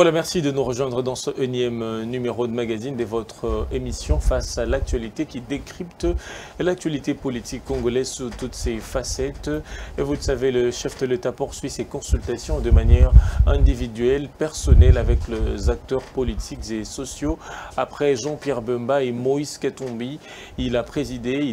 voilà, merci de nous rejoindre dans ce énième numéro de magazine de votre émission Face à l'actualité qui décrypte l'actualité politique congolaise sous toutes ses facettes. Et vous le savez, le chef de l'État poursuit ses consultations de manière individuelle, personnelle avec les acteurs politiques et sociaux. Après Jean-Pierre Bemba et Moïse Katumbi, il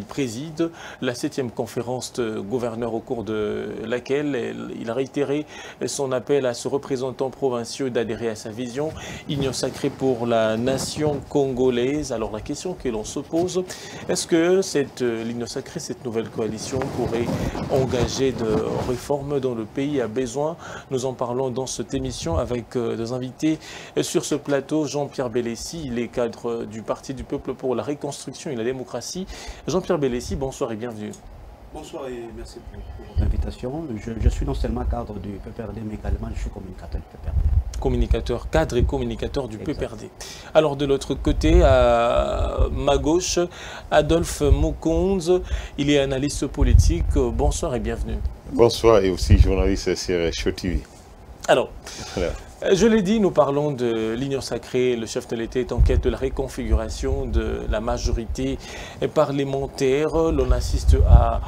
préside la 7e conférence de gouverneurs au cours de laquelle il a réitéré son appel à ce représentant provinciaux d'adhérer à sa vision, union sacrée pour la nation congolaise. Alors la question que l'on se pose, est-ce que cette l'union sacrée, cette nouvelle coalition pourrait engager de réformes dont le pays a besoin? Nous en parlons dans cette émission avec des invités sur ce plateau. Jean-Pierre Bélessi, il est cadre du Parti du Peuple pour la Reconstruction et la Démocratie. Jean-Pierre Bélessi, bonsoir et bienvenue. Bonsoir et merci pour votre invitation. Je suis non seulement cadre du PPRD, mais également je suis communicateur du PPRD. Communicateur, cadre et communicateur du PPRD. Alors de l'autre côté, à ma gauche, Adolphe Mukonzi, il est analyste politique. Bonsoir et bienvenue. Bonsoir et aussi journaliste sur Show TV. Alors, je l'ai dit, nous parlons de l'union sacrée. Le chef de l'État est en quête de la réconfiguration de la majorité parlementaire. L'on assiste à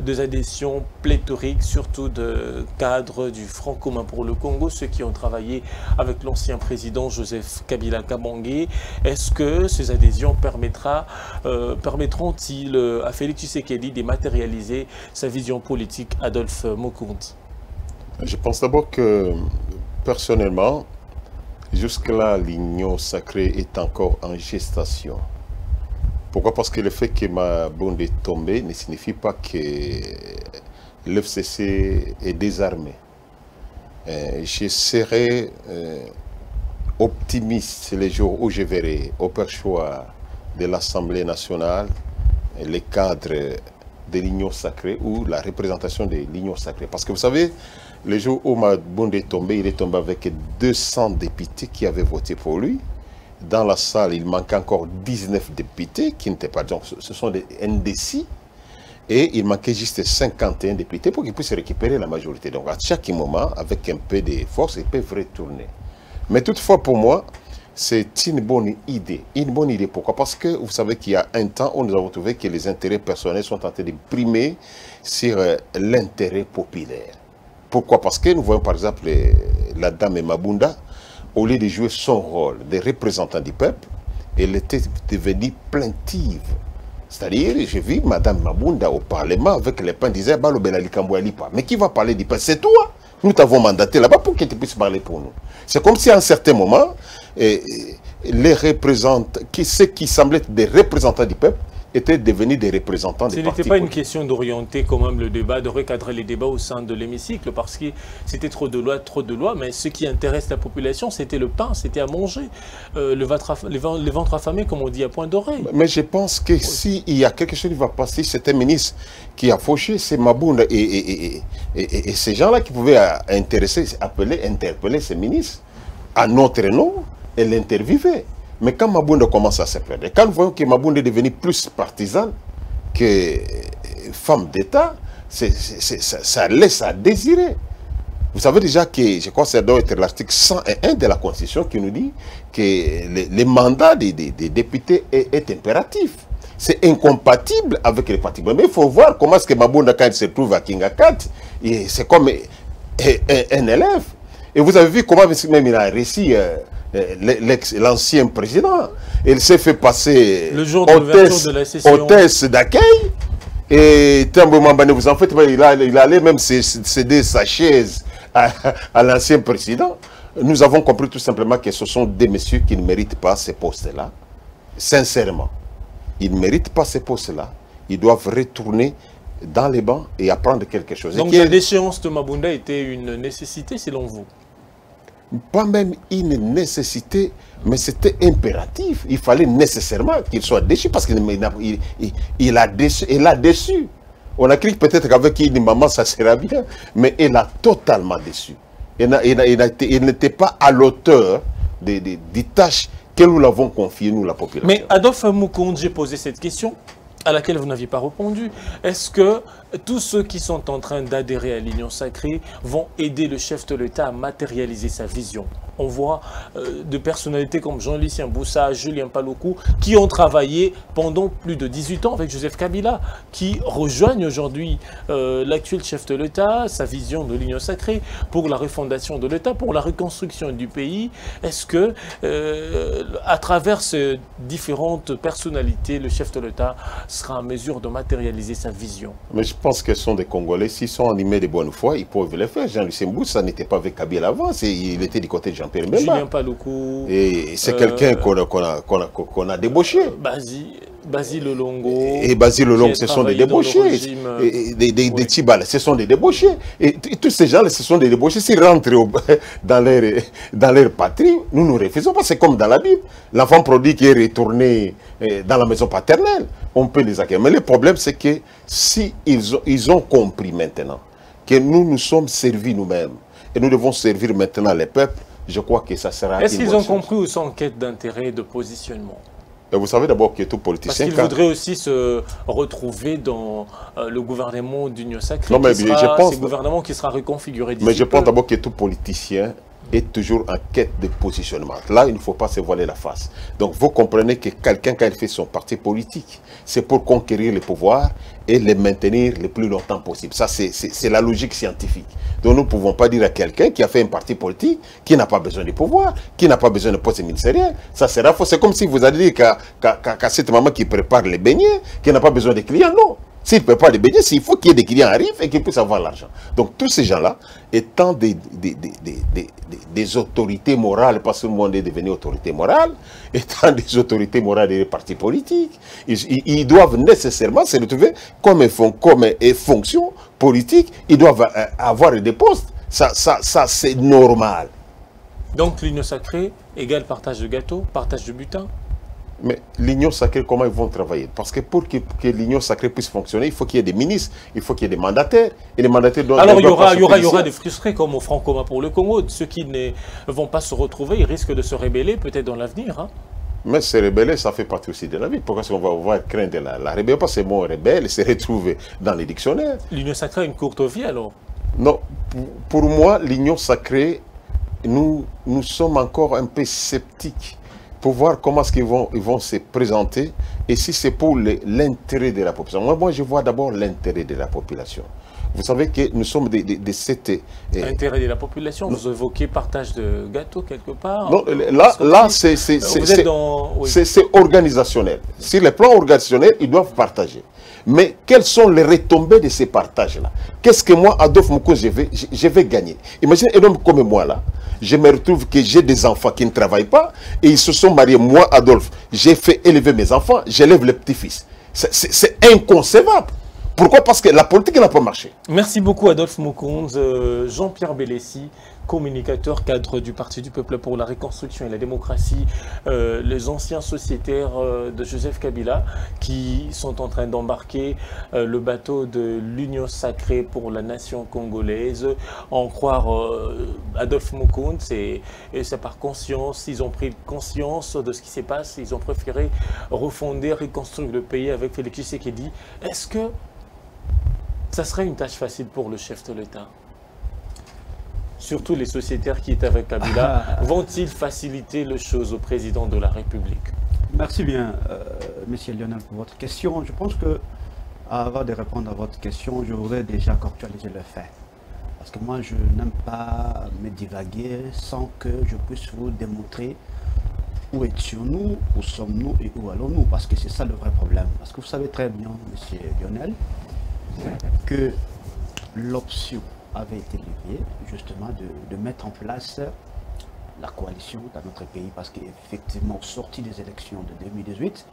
des adhésions pléthoriques, surtout de cadres du Front commun pour le Congo, ceux qui ont travaillé avec l'ancien président Joseph Kabila Kabange. Est-ce que ces adhésions permettront-ils à Félix Tshisekedi de matérialiser sa vision politique? Adolphe Mukonzi. Je pense d'abord que, personnellement, jusque-là, l'union sacrée est encore en gestation. Pourquoi? Parce que le fait que Mabunda est tombé ne signifie pas que l'FCC est désarmé. Je serai optimiste les jours où je verrai au perchoir de l'Assemblée nationale les cadres de l'union sacrée ou la représentation de l'union sacrée. Parce que vous savez, le jour où Mabunda est tombé, il est tombé avec 200 députés qui avaient voté pour lui. Dans la salle, il manquait encore 19 députés qui n'étaient pas... Donc, ce sont des indécis. Et il manquait juste 51 députés pour qu'ils puissent récupérer la majorité. Donc, à chaque moment, avec un peu de force, ils peuvent retourner. Mais toutefois, pour moi, c'est une bonne idée. Une bonne idée. Pourquoi? Parce que vous savez qu'il y a un temps où nous avons trouvé que les intérêts personnels sont en train de primer sur l'intérêt populaire. Pourquoi? Parce que nous voyons par exemple la dame Mabunda, au lieu de jouer son rôle de représentant du peuple, elle était devenue plaintive. C'est-à-dire, j'ai vu Madame Mabunda au Parlement avec les pains disait mais qui va parler du peuple? C'est toi. Nous t'avons mandaté là-bas pour que tu puisses parler pour nous. C'est comme si à un certain moment, les représentants, ceux qui semblaient être des représentants du peuple, étaient devenus des représentants des partis. Ce n'était pas une question d'orienter quand même le débat, de recadrer les débats au sein de l'hémicycle, parce que c'était trop de lois, mais ce qui intéresse la population, c'était le pain, c'était à manger, le ventre affamé, comme on dit, à point d'oreille. Mais je pense que s'il y a quelque chose qui va passer, c'est un ministre qui a fauché, c'est Mabunda et ces gens-là qui pouvaient interpeller ces ministres à notre nom et l'interviewer. Mais quand Mabunda commence à se perdre, quand nous voyons que Mabunda est devenu plus partisan que femme d'État, ça laisse à désirer. Vous savez déjà que, je crois que ça doit être l'article 101 de la Constitution qui nous dit que les mandats des députés est impératif. C'est incompatible avec les partis. Mais il faut voir comment est-ce que Mabunda, quand il se trouve à Kingakat, c'est comme un élève. Et vous avez vu comment même il a réussi... l'ancien président, il s'est fait passer le jour de l'ouverture de la session, hôtesse d'accueil, et vous en faites, il allait même céder sa chaise à l'ancien président. Nous avons compris tout simplement que ce sont des messieurs qui ne méritent pas ces postes-là. Sincèrement, ils ne méritent pas ces postes-là. Ils doivent retourner dans les bancs et apprendre quelque chose. Donc la déchéance de Mabunda était une nécessité selon vous? Pas même une nécessité, mais c'était impératif. Il fallait nécessairement qu'il soit déchu parce qu'il a déçu. On a cru peut-être qu'avec une maman ça sera bien, mais il a totalement déçu. Il n'était pas à l'auteur des tâches que nous l'avons confiées, nous, la population. Mais Adolphe Mukonzi, j'ai posé cette question. à laquelle vous n'aviez pas répondu. Est-ce que tous ceux qui sont en train d'adhérer à l'Union sacrée vont aider le chef de l'État à matérialiser sa vision? On voit de personnalités comme Jean-Lucien Boussa, Julien Paloukou, qui ont travaillé pendant plus de 18 ans avec Joseph Kabila, qui rejoignent aujourd'hui l'actuel chef de l'État, sa vision de l'Union sacrée pour la refondation de l'État, pour la reconstruction du pays. Est-ce que, à travers ces différentes personnalités, le chef de l'État sera en mesure de matérialiser sa vision? Mais je pense que ce sont des Congolais. S'ils sont animés de bonne foi, ils peuvent le faire. Jean-Lucien Boussa n'était pas avec Kabila avant, il était du côté de Jean-Pierre Bemba. Julien Paloukou. Et c'est quelqu'un qu'on a débauché. Basile Longo. Et Basile Longo, ce sont des débauchés. Des Tibales, ce sont des débauchés. Et tous ces gens-là, ce sont des débauchés. S'ils rentrent dans leur patrie, nous nous refusons pas. C'est comme dans la Bible. L'enfant prodigue qui est retourné dans la maison paternelle, on peut les accueillir. Mais le problème, c'est que si ils ont compris maintenant que nous sommes servis nous-mêmes et nous devons servir maintenant les peuples, je crois que ça sera... Est-ce qu'ils ont compris ou sont en quête d'intérêt et de positionnement? Et vous savez d'abord que tout politicien... Parce qu'ils voudraient aussi se retrouver dans le gouvernement d'Union sacrée, non, mais je pense... ce gouvernement qui sera reconfiguré d'ici Mais je pense peu. d'abord que tout politicien est toujours en quête de positionnement. Là, il ne faut pas se voiler la face. Donc, vous comprenez que quelqu'un, quand il fait son parti politique, c'est pour conquérir le pouvoir et le maintenir le plus longtemps possible. Ça, c'est la logique scientifique. Donc, nous ne pouvons pas dire à quelqu'un qui a fait un parti politique, qui n'a pas besoin de pouvoir, qui n'a pas besoin de poste ministériel. Ça sera faux. C'est comme si vous allez dire qu'à cette maman qui prépare les beignets, qui n'a pas besoin de clients. Non. S'il ne peut pas les beignets, il faut qu'il y ait des clients arrivent et qu'ils puissent avoir l'argent. Donc, tous ces gens-là, étant des autorités morales, parce que le monde est devenu autorité morale, étant des autorités morales des partis politiques, ils doivent nécessairement se retrouver comme une fonction politique, ils doivent avoir des postes. Ça c'est normal. Donc, l'Union sacrée égale partage de gâteau, partage de butin? Mais l'Union sacrée, comment ils vont travailler? Parce que pour que l'Union sacrée puisse fonctionner, il faut qu'il y ait des ministres, il faut qu'il y ait des mandataires. Et les mandataires doivent... Alors, il y aura des frustrés comme au Front commun pour le Congo. Ceux qui ne vont pas se retrouver, ils risquent de se rébeller peut-être dans l'avenir. Hein? Mais se rebeller, ça fait partie aussi de la vie. Pourquoi est-ce qu'on va craindre la rébellion? Parce que c'est bon, rebelle, se retrouver dans les dictionnaires. L'Union sacrée a une courte vie alors? Non, pour moi, l'Union sacrée, nous sommes encore un peu sceptiques pour voir comment est-ce qu'ils vont se présenter et si c'est pour l'intérêt de la population. Moi, je vois d'abord l'intérêt de la population. Vous savez que nous sommes de cette... Intérêt de la population, vous évoquez partage de gâteaux quelque part? Non, là c'est organisationnel. Sur le plan organisationnel, ils doivent partager. Mais quelles sont les retombées de ces partages-là? Qu'est-ce que moi, Adolphe Mouko, je vais gagner? Imaginez un homme comme moi, là. Je me retrouve que j'ai des enfants qui ne travaillent pas et ils se sont mariés. Moi, Adolphe, j'ai fait élever mes enfants, j'élève les petits-fils. C'est inconcevable. Pourquoi? Parce que la politique n'a pas marché. Merci beaucoup Adolphe Mukonde. Jean-Pierre Bélessi, communicateur, cadre du Parti du Peuple pour la Reconstruction et la Démocratie, les anciens sociétaires de Joseph Kabila qui sont en train d'embarquer le bateau de l'Union sacrée pour la nation congolaise. En croire Adolphe Mukonde, c'est par conscience, ils ont pris conscience de ce qui s'est passé, ils ont préféré refonder, reconstruire le pays avec Félix Tshisekedi. Est-ce que ça serait une tâche facile pour le chef de l'État? Surtout les sociétaires qui étaient avec Kabila, vont-ils faciliter les choses au président de la République? Merci bien, Monsieur Lionel, pour votre question. Je pense que, avant de répondre à votre question, je voudrais déjà actualiser le fait. Parce que moi, je n'aime pas me divaguer sans que je puisse vous démontrer où étions-nous, où sommes-nous et où allons-nous. Parce que c'est ça le vrai problème. Parce que vous savez très bien, Monsieur Lionel, que l'option avait été levée justement de mettre en place la coalition dans notre pays parce qu'effectivement, sorti des élections de 2018,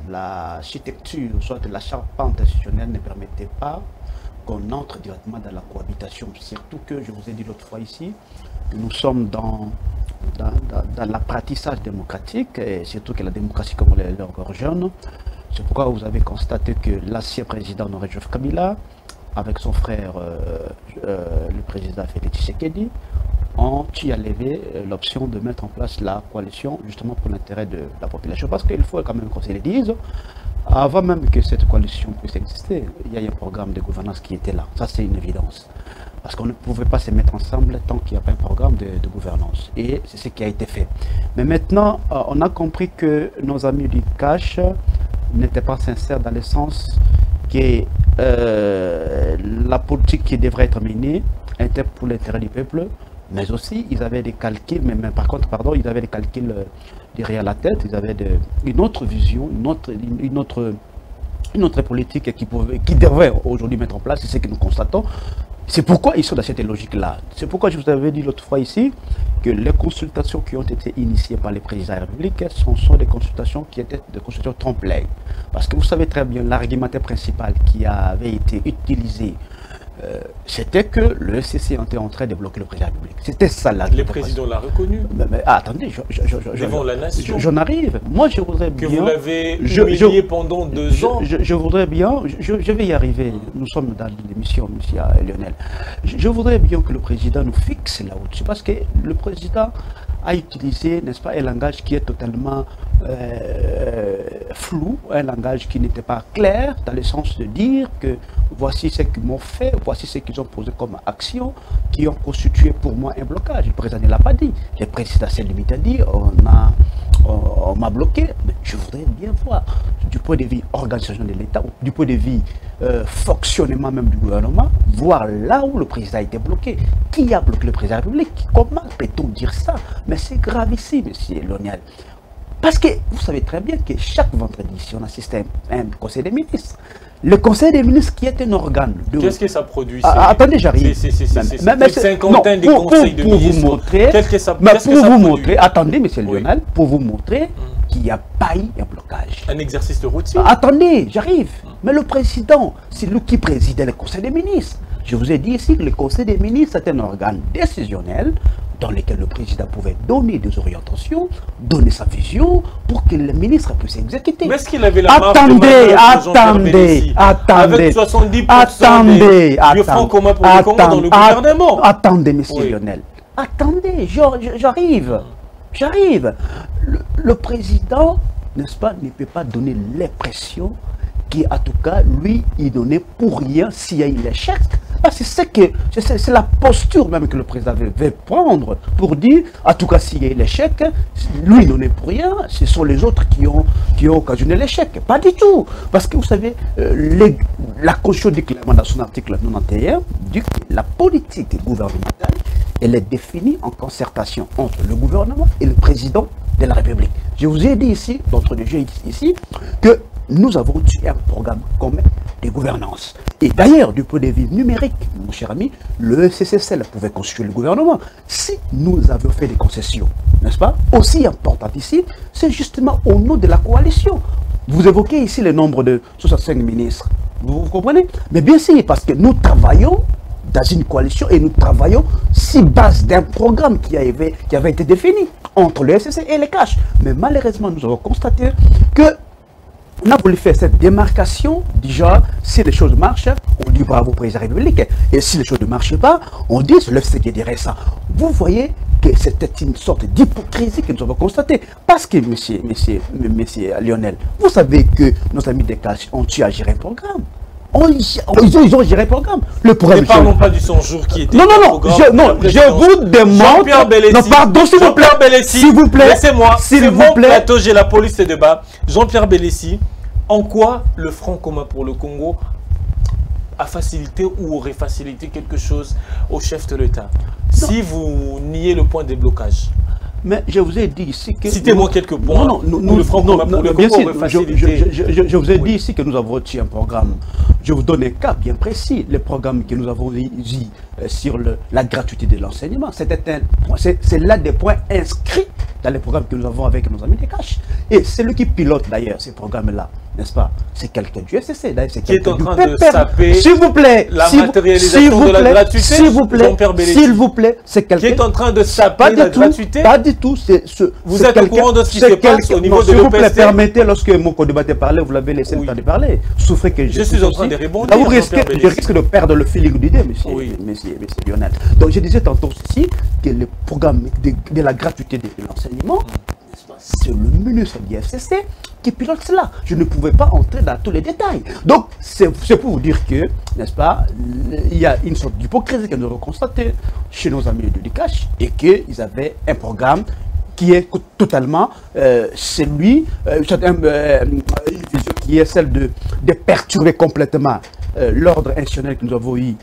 l'architecture, soit la charpente institutionnelle ne permettait pas qu'on entre directement dans la cohabitation. Surtout que, je vous ai dit l'autre fois ici, que nous sommes dans l'apprentissage démocratique et surtout que la démocratie comme elle est encore jeune. C'est pourquoi vous avez constaté que l'ancien président Joseph Kabila, avec son frère, le président Félix Tshisekedi, ont levé l'option de mettre en place la coalition justement pour l'intérêt de la population. Parce qu'il faut quand même qu'on se le dise, Avant même que cette coalition puisse exister, il y a un programme de gouvernance qui était là. Ça, c'est une évidence. Parce qu'on ne pouvait pas se mettre ensemble tant qu'il n'y a pas un programme de gouvernance. Et c'est ce qui a été fait. Mais maintenant, on a compris que nos amis du cash n'étaient pas sincères dans le sens que la politique qui devrait être menée était pour l'intérêt du peuple, mais aussi ils avaient des calculs, mais par contre, pardon, ils avaient des calculs derrière la tête, ils avaient une autre vision, une autre politique qui devrait aujourd'hui mettre en place, c'est ce que nous constatons. C'est pourquoi ils sont dans cette logique-là. C'est pourquoi je vous avais dit l'autre fois ici que les consultations qui ont été initiées par les présidents de la République sont des consultations qui étaient des consultations trompe-l'œil. Parce que vous savez très bien, l'argumentaire principal qui avait été utilisé, c'était que le SCC était en train de bloquer le président de la République. C'était ça l'argumentaire. Le président l'a reconnu. Mais attendez, devant la nation. J'en arrive. Moi, je voudrais bien... Que vous l'avez humilié pendant 2 ans. Je voudrais bien... Je vais y arriver. Nous sommes dans l'émission, monsieur Lionel. Je voudrais bien que le président nous fixe là-dessus. Parce que le président a utilisé, n'est-ce pas, un langage qui est totalement flou, un langage qui n'était pas clair, dans le sens de dire que voici ce qu'ils m'ont fait, voici ce qu'ils ont posé comme action, qui ont constitué pour moi un blocage. Le président ne l'a pas dit. Le président s'est limité à dire on m'a bloqué. Mais je voudrais bien voir, du point de vue organisation de l'État, du point de vue fonctionnement même du gouvernement, voir là où le président a été bloqué. Qui a bloqué le président de la République? Comment peut-on dire ça? Mais c'est grave ici, monsieur Lionel. Parce que vous savez très bien que chaque vendredi, si on assiste à un conseil des ministres, le conseil des ministres qui est un organe de... Qu'est-ce que ça produit? Attendez, j'arrive. C'est cinquantaine des conseils de ministres. Pour vous montrer... Pour vous montrer... Attendez, monsieur Lionel, pour vous montrer qu'il n'y a pas eu un blocage. Un exercice de routine. Attendez, j'arrive. Mais le président, c'est lui qui présidait le conseil des ministres. Je vous ai dit ici que le conseil des ministres est un organe décisionnel dans lequel le président pouvait donner des orientations, donner sa vision pour que le ministre puisse exécuter. Mais est-ce qu'il avait la marge de manœuvre avec 70% du Front commun pour le Congo dans le gouvernement? Attendez, monsieur Lionel. Attendez, j'arrive. J'arrive. Le président, n'est-ce pas, ne peut pas donner l'impression qui, en tout cas, lui, il donnait pour rien s'il y a eu l'échec. C'est la posture même que le président veut prendre pour dire, en tout cas, s'il y a eu l'échec, lui, il donnait pour rien, ce sont les autres qui ont occasionné l'échec. Pas du tout. Parce que vous savez, la Constitution dit clairement dans son article 91, dit que la politique gouvernementale, elle est définie en concertation entre le gouvernement et le président de la République. Je vous ai dit ici, d'entre les jeux ici, que nous avons eu un programme commun de gouvernance. Et d'ailleurs, du point de vue numérique, mon cher ami, le SCCL pouvait constituer le gouvernement. Si nous avions fait des concessions, n'est-ce pas, aussi importantes ici, c'est justement au nom de la coalition. Vous évoquez ici le nombre de 65 ministres. Vous comprenez? Mais bien sûr, parce que nous travaillons dans une coalition et nous travaillons sur base d'un programme qui avait été défini entre le SCC et les cash. Mais malheureusement, nous avons constaté que on a voulu faire cette démarcation, déjà, si les choses marchent, on dit bravo au président de la République. Et si les choses ne marchent pas, on dit c'est le FCD dirait ça. Vous voyez que c'était une sorte d'hypocrisie que nous avons constatée. Parce que, monsieur Lionel, vous savez que nos amis des cash ont eu à gérer un programme. Ils ont géré le programme. Le problème, ne parlons pas du 100 jours qui était. Non, je vous demande. Jean-Pierre Belletti. Non, pardon, s'il vous plaît. S'il vous plaît. Laissez-moi. S'il vous plaît. Plateau, j'ai la police et débat. Jean-Pierre Belletti, en quoi le Front commun pour le Congo a facilité ou aurait facilité quelque chose au chef de l'État? Si vous niez le point des blocages. Mais je vous ai dit ici que... Citez-moi quelques points. Nous le Front commun pour le Congo aurait facilité. Je vous ai dit ici que nous avons reçu un programme. Je vous donne un cas bien précis. Le programme que nous avons dit sur la gratuité de l'enseignement, c'est l'un des points inscrits dans les programmes que nous avons avec nos amis des cash. Et c'est lui qui pilote d'ailleurs ces programmes-là, n'est-ce pas? C'est quelqu'un du FCC, d'ailleurs, c'est quelqu'un du PPR. S'il vous plaît, la matérialisation de la gratuité, s'il vous plaît, s'il vous plaît, c'est quelqu'un qui est en train de saper la gratuité. Pas du tout. Vous êtes au courant de ce qui se passe au niveau de l'OPST? S'il vous plaît, permettez, lorsque mon co-débatteur parlait, vous l'avez laissé le temps de parler. Souffrez que je suis en train de répondre. Là, je risque de perdre le feeling d'idée, monsieur Lionel. Donc, je disais tantôt ceci, que le programme de la gratuité de l'enseignement, c'est le ministre du FCC qui pilote cela. Je ne pouvais pas entrer dans tous les détails. Donc, c'est pour vous dire que, n'est-ce pas, il y a une sorte d'hypocrisie que nous avons constatée chez nos amis de l'ICACH et qu'ils avaient un programme qui est totalement une vision qui est celle de perturber complètement l'ordre institutionnel que nous avons eu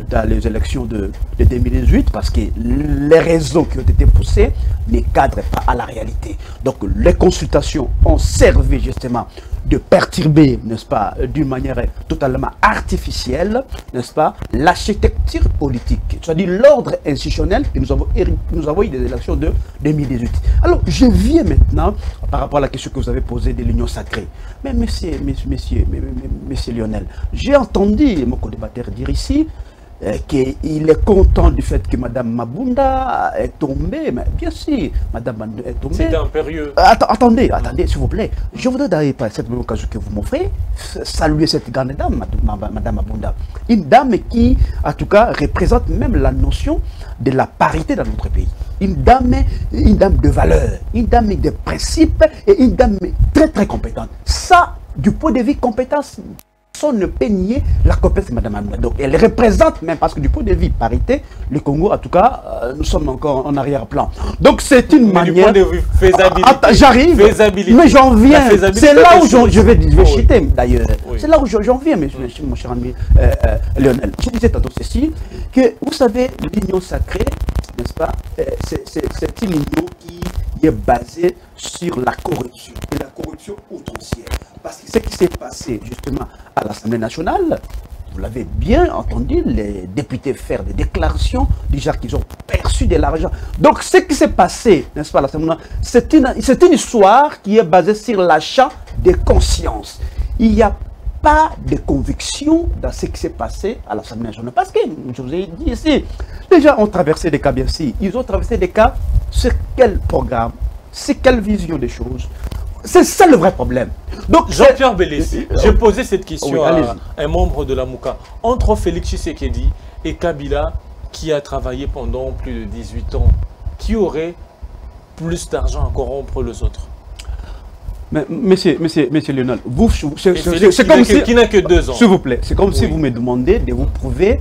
dans les élections de 2018, parce que les raisons qui ont été poussées ne cadrent pas à la réalité. Donc les consultations ont servi justement de perturber, n'est-ce pas, d'une manière totalement artificielle, n'est-ce pas, l'architecture politique, c'est-à-dire l'ordre institutionnel que nous avons eu des élections de 2018. Alors, je viens maintenant par rapport à la question que vous avez posée de l'union sacrée. Mais monsieur Lionel, j'ai entendu mon co-débatteur dire ici qu'il est content du fait que Mme Mabunda est tombée. Mais bien sûr, Mme Mabunda est tombée. C'était impérieux. Attendez, s'il vous plaît. Je voudrais d'ailleurs, par cette même occasion que vous m'offrez, saluer cette grande dame, Mme Mabunda. Une dame qui, en tout cas, représente même la notion de la parité dans notre pays. Une dame de valeur, une dame de principe et une dame très très compétente. Ça, du point de vue compétence, personne ne peut nier la compétence de Mme Mabunda. Donc elle représente même, parce que du point de vue parité, le Congo, en tout cas, nous sommes encore en arrière-plan. Donc c'est une manière... Du point de vue faisabilité. J'arrive, mais j'en viens. C'est là où je vais chuter d'ailleurs. Oui. C'est là où j'en viens, mon cher ami Lionel. Je disais tantôt ceci, que vous savez, l'union sacrée, n'est-ce pas, c'est une union qui est basée sur la corruption, et la corruption outrancière. Parce que ce qui s'est passé justement à l'Assemblée nationale, vous l'avez bien entendu, les députés faire des déclarations du genre qu'ils ont perçu de l'argent. Donc ce qui s'est passé, n'est-ce pas, à l'Assemblée nationale, c'est une histoire qui est basée sur l'achat de conscience. Il n'y a pas de conviction dans ce qui s'est passé à l'Assemblée nationale. Parce que, je vous ai dit ici, les gens ont traversé des cas bien si. Ils ont traversé des cas sur quel programme, sur quelle vision des choses. C'est ça le vrai problème. Donc Jean-Pierre Bélessi, j'ai posé cette question à un membre de la Mouka. Entre Félix Tshisekedi et Kabila, qui a travaillé pendant plus de 18 ans, qui aurait plus d'argent à corrompre les autres? Mais monsieur Lionel, c'est comme si... Qui n'a que 2 ans. S'il vous plaît, c'est comme si vous me demandez de vous prouver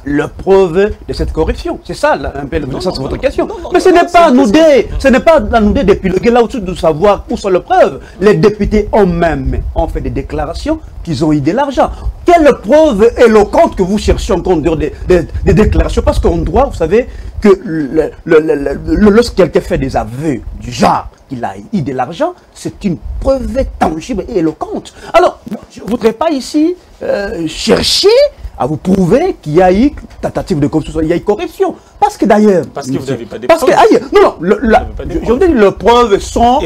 la preuve de cette corruption. C'est ça un peu le sens de votre question. Mais ce n'est pas à nous d'épiloguer là au-dessus de savoir où sont les preuves. Les députés ont fait des déclarations qu'ils ont eu de l'argent. Quelle preuve éloquente que vous cherchez encore des déclarations? Parce qu'en droit, vous savez que lorsque quelqu'un fait des aveux du genre qu'il a eu de l'argent, c'est une preuve tangible et éloquente. Alors, je ne voudrais pas ici chercher à vous prouver qu'il y a eu tentative de corruption, il y a eu corruption. Parce que d'ailleurs... Parce que vous n'avez pas de preuves. Je vous dis, les preuves sont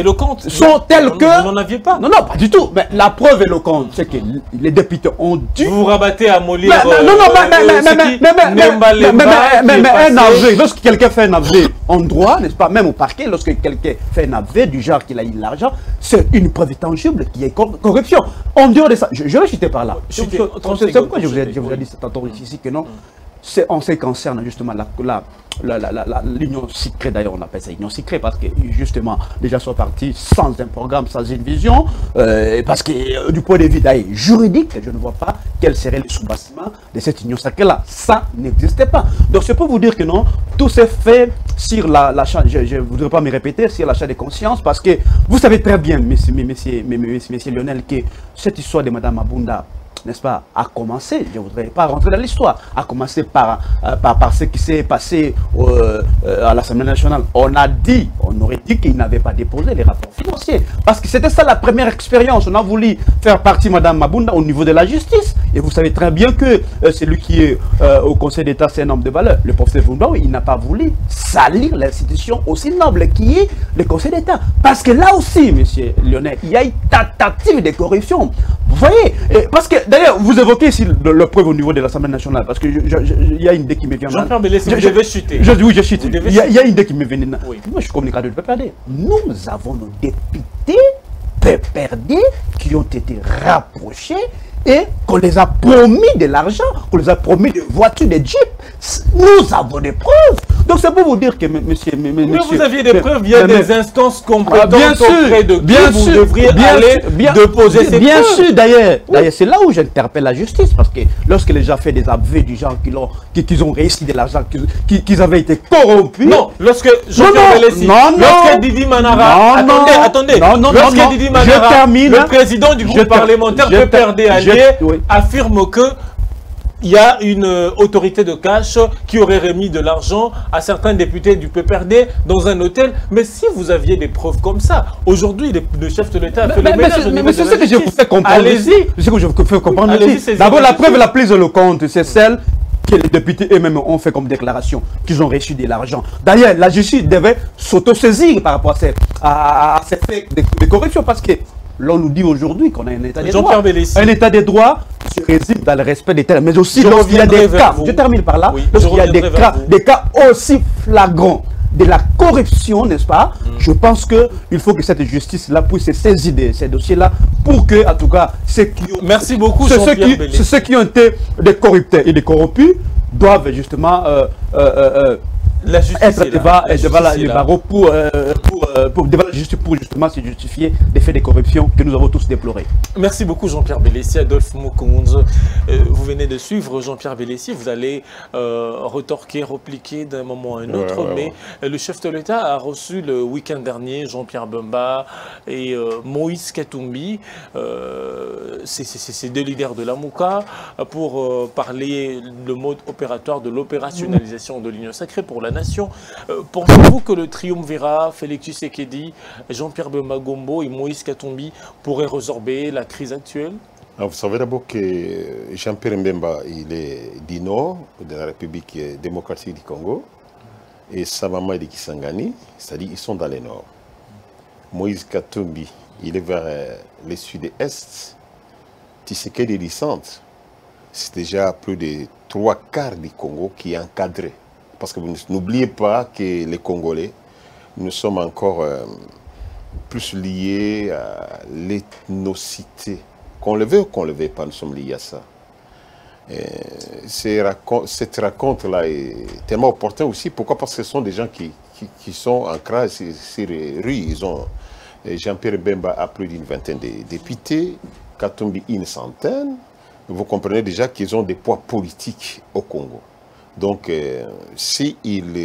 telles que... Vous n'en aviez pas. Non, pas du tout. Mais la preuve éloquente, c'est que les députés ont dû... Vous vous rabattez à mollir... Mais un aveu, lorsque quelqu'un fait un aveu en droit, n'est-ce pas, même au parquet, lorsque quelqu'un fait un aveu du genre qu'il a eu de l'argent, c'est une preuve tangible qu'il y a corruption. En dehors de ça, je vais chuter par là. C'est pourquoi je vous ai dit tantôt ici que non. En ce qui concerne justement l'union secrète, d'ailleurs on appelle ça union secrète parce que justement déjà sont partis sans un programme, sans une vision, parce que du point de vue d'ailleurs juridique, je ne vois pas quel serait le sous-bassement de cette union sacrée là. Ça n'existait pas. Donc c'est pour vous dire que non, tout s'est fait sur l'achat, je ne voudrais pas me répéter, sur l'achat de conscience, parce que vous savez très bien, monsieur Lionel, que cette histoire de Mme Mabunda, n'est-ce pas, a commencé, je ne voudrais pas rentrer dans l'histoire, a commencé par ce qui s'est passé à l'Assemblée nationale. On aurait dit qu'il n'avait pas déposé les rapports financiers. Parce que c'était ça la première expérience. On a voulu faire partie Mme Mabunda au niveau de la justice. Et vous savez très bien que celui qui est au Conseil d'État, c'est un homme de valeur. Le professeur Vundao, il n'a pas voulu salir l'institution aussi noble qui est le Conseil d'État. Parce que là aussi, monsieur Lionel, il y a une tentative de corruption. Vous voyez, parce que d'ailleurs, vous évoquez ici le preuve au niveau de l'Assemblée nationale, parce que il y a une idée qui me vient. Jean-Pierre Bélessi, vous devez chuter. Oui, je chute. Il y a une idée qui me vient. Oui. Moi, je suis communicateur de PPRD. Nous avons nos députés PPRD qui ont été rapprochés et qu'on les a promis de l'argent, qu'on les a promis des voitures, des jeeps. Nous avons des preuves. Donc c'est pour vous dire que, monsieur... Mais vous aviez des preuves, il y a des instances compétentes auprès de qui vous devriez aller déposer ces preuves. Bien sûr, d'ailleurs, c'est là où j'interpelle la justice, parce que lorsque les gens font des aveux du genre qu'ils ont réussi de l'argent, qu'ils avaient été corrompus... Non, lorsque Jean-Pierre Bellessi, lorsque Didi Manara... Attendez, lorsque Didi Manara, le président du groupe parlementaire PPRD allié, affirme que il y a une autorité de cash qui aurait remis de l'argent à certains députés du PPRD dans un hôtel. Mais si vous aviez des preuves comme ça, aujourd'hui, le chef de l'État a fait le ménage au niveau de la justice. Mais c'est ce que je vous fais comprendre. Allez-y. C'est ce que je vous fais comprendre. D'abord, la preuve la plus éloquente, c'est celle que les députés eux-mêmes ont fait comme déclaration, qu'ils ont reçu de l'argent. D'ailleurs, la justice devait s'autosaisir par rapport à ces faits de corruption, parce que l'on nous dit aujourd'hui qu'on a un état des droits. Un état des droits se résume dans le respect des termes, mais aussi lorsqu'il y a des cas, je termine par là, lorsqu'il y a des cas aussi flagrants de la corruption, n'est-ce pas? Je pense qu'il faut que cette justice-là puisse saisir ces dossiers-là pour que, en tout cas, ceux qui ont... Merci beaucoup, Jean-Pierre Bellessi. Ceux qui ont été des corrupteurs et des corrompus doivent justement la justice être devant les barreaux pour justement se justifier des faits de corruption que nous avons tous déplorés. Merci beaucoup Jean-Pierre Bellessi. Adolphe Mukonzo, vous venez de suivre Jean-Pierre Bellessi, vous allez retorquer, repliquer d'un moment à un autre, mais le chef de l'État a reçu le week-end dernier Jean-Pierre Bemba et Moïse Katumbi, ces deux leaders de la Mouka, pour parler le mode opératoire de l'opérationnalisation de l'Union sacrée pour la nation. Pensez-vous que le triumvirat Félix Tshisekedi, Jean-Pierre Bemba Gombo et Moïse Katumbi pourraient résorber la crise actuelle? Alors, vous savez d'abord que Jean-Pierre Bemba, il est du nord de la République démocratique du Congo et sa maman est de Kisangani, c'est-à-dire ils sont dans le nord. Moïse Katumbi, il est vers le sud-est. Tshisekedi est du centre. C'est déjà plus de 3/4 du Congo qui est encadré. Parce que n'oubliez pas que les Congolais, nous sommes encore plus liés à l'ethnocité. Qu'on le veuille ou qu'on ne le veuille pas, nous sommes liés à ça. Cette raconte-là est tellement opportune aussi. Pourquoi? Parce que ce sont des gens qui sont ancrés sur les rues. Jean-Pierre Bemba a plus d'une vingtaine de députés, Katumbi une centaine. Vous comprenez déjà qu'ils ont des poids politiques au Congo. Donc, s'il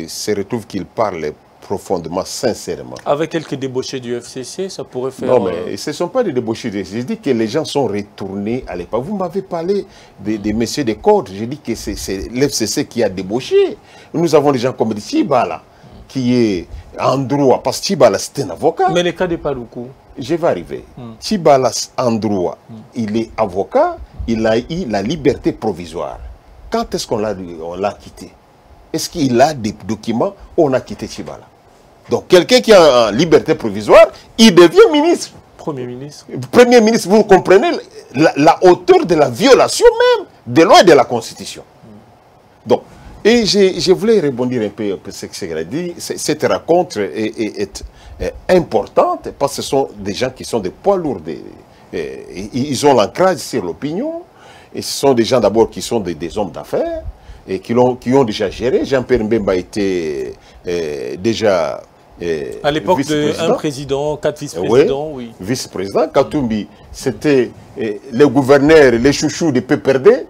se retrouve qu'il parle profondément, sincèrement. Avec quelques débauchés du FCC, ça pourrait faire... Non, mais ce ne sont pas des débauchés. J'ai dit que les gens sont retournés à l'époque. Vous m'avez parlé des messieurs des codes. J'ai dit que c'est l'FCC qui a débauché. Nous avons des gens comme Tibala, qui est en droit, parce que Tibala, c'est un avocat. Mais le cas de Paloukou. Je vais arriver. Tibala, en droit, il est avocat, il a eu la liberté provisoire. Quand est-ce qu'on l'a quitté? Est-ce qu'il a des documents? On a quitté Tibala. Donc, quelqu'un qui est en liberté provisoire, il devient ministre. Premier ministre. Premier ministre, vous comprenez la hauteur de la violation même des lois et de la Constitution. Donc, et je voulais rebondir un peu sur ce qu'elle a dit. Cette rencontre est importante parce que ce sont des gens qui sont des poids lourds. Ils ont l'ancrage sur l'opinion. Et ce sont des gens d'abord qui sont des hommes d'affaires et qui ont déjà géré. Jean-Pierre Bemba était déjà à l'époque d'un président, 4 vice-présidents, oui. Vice-président. Katumbi, c'était le gouverneur, les chouchous du PPRD.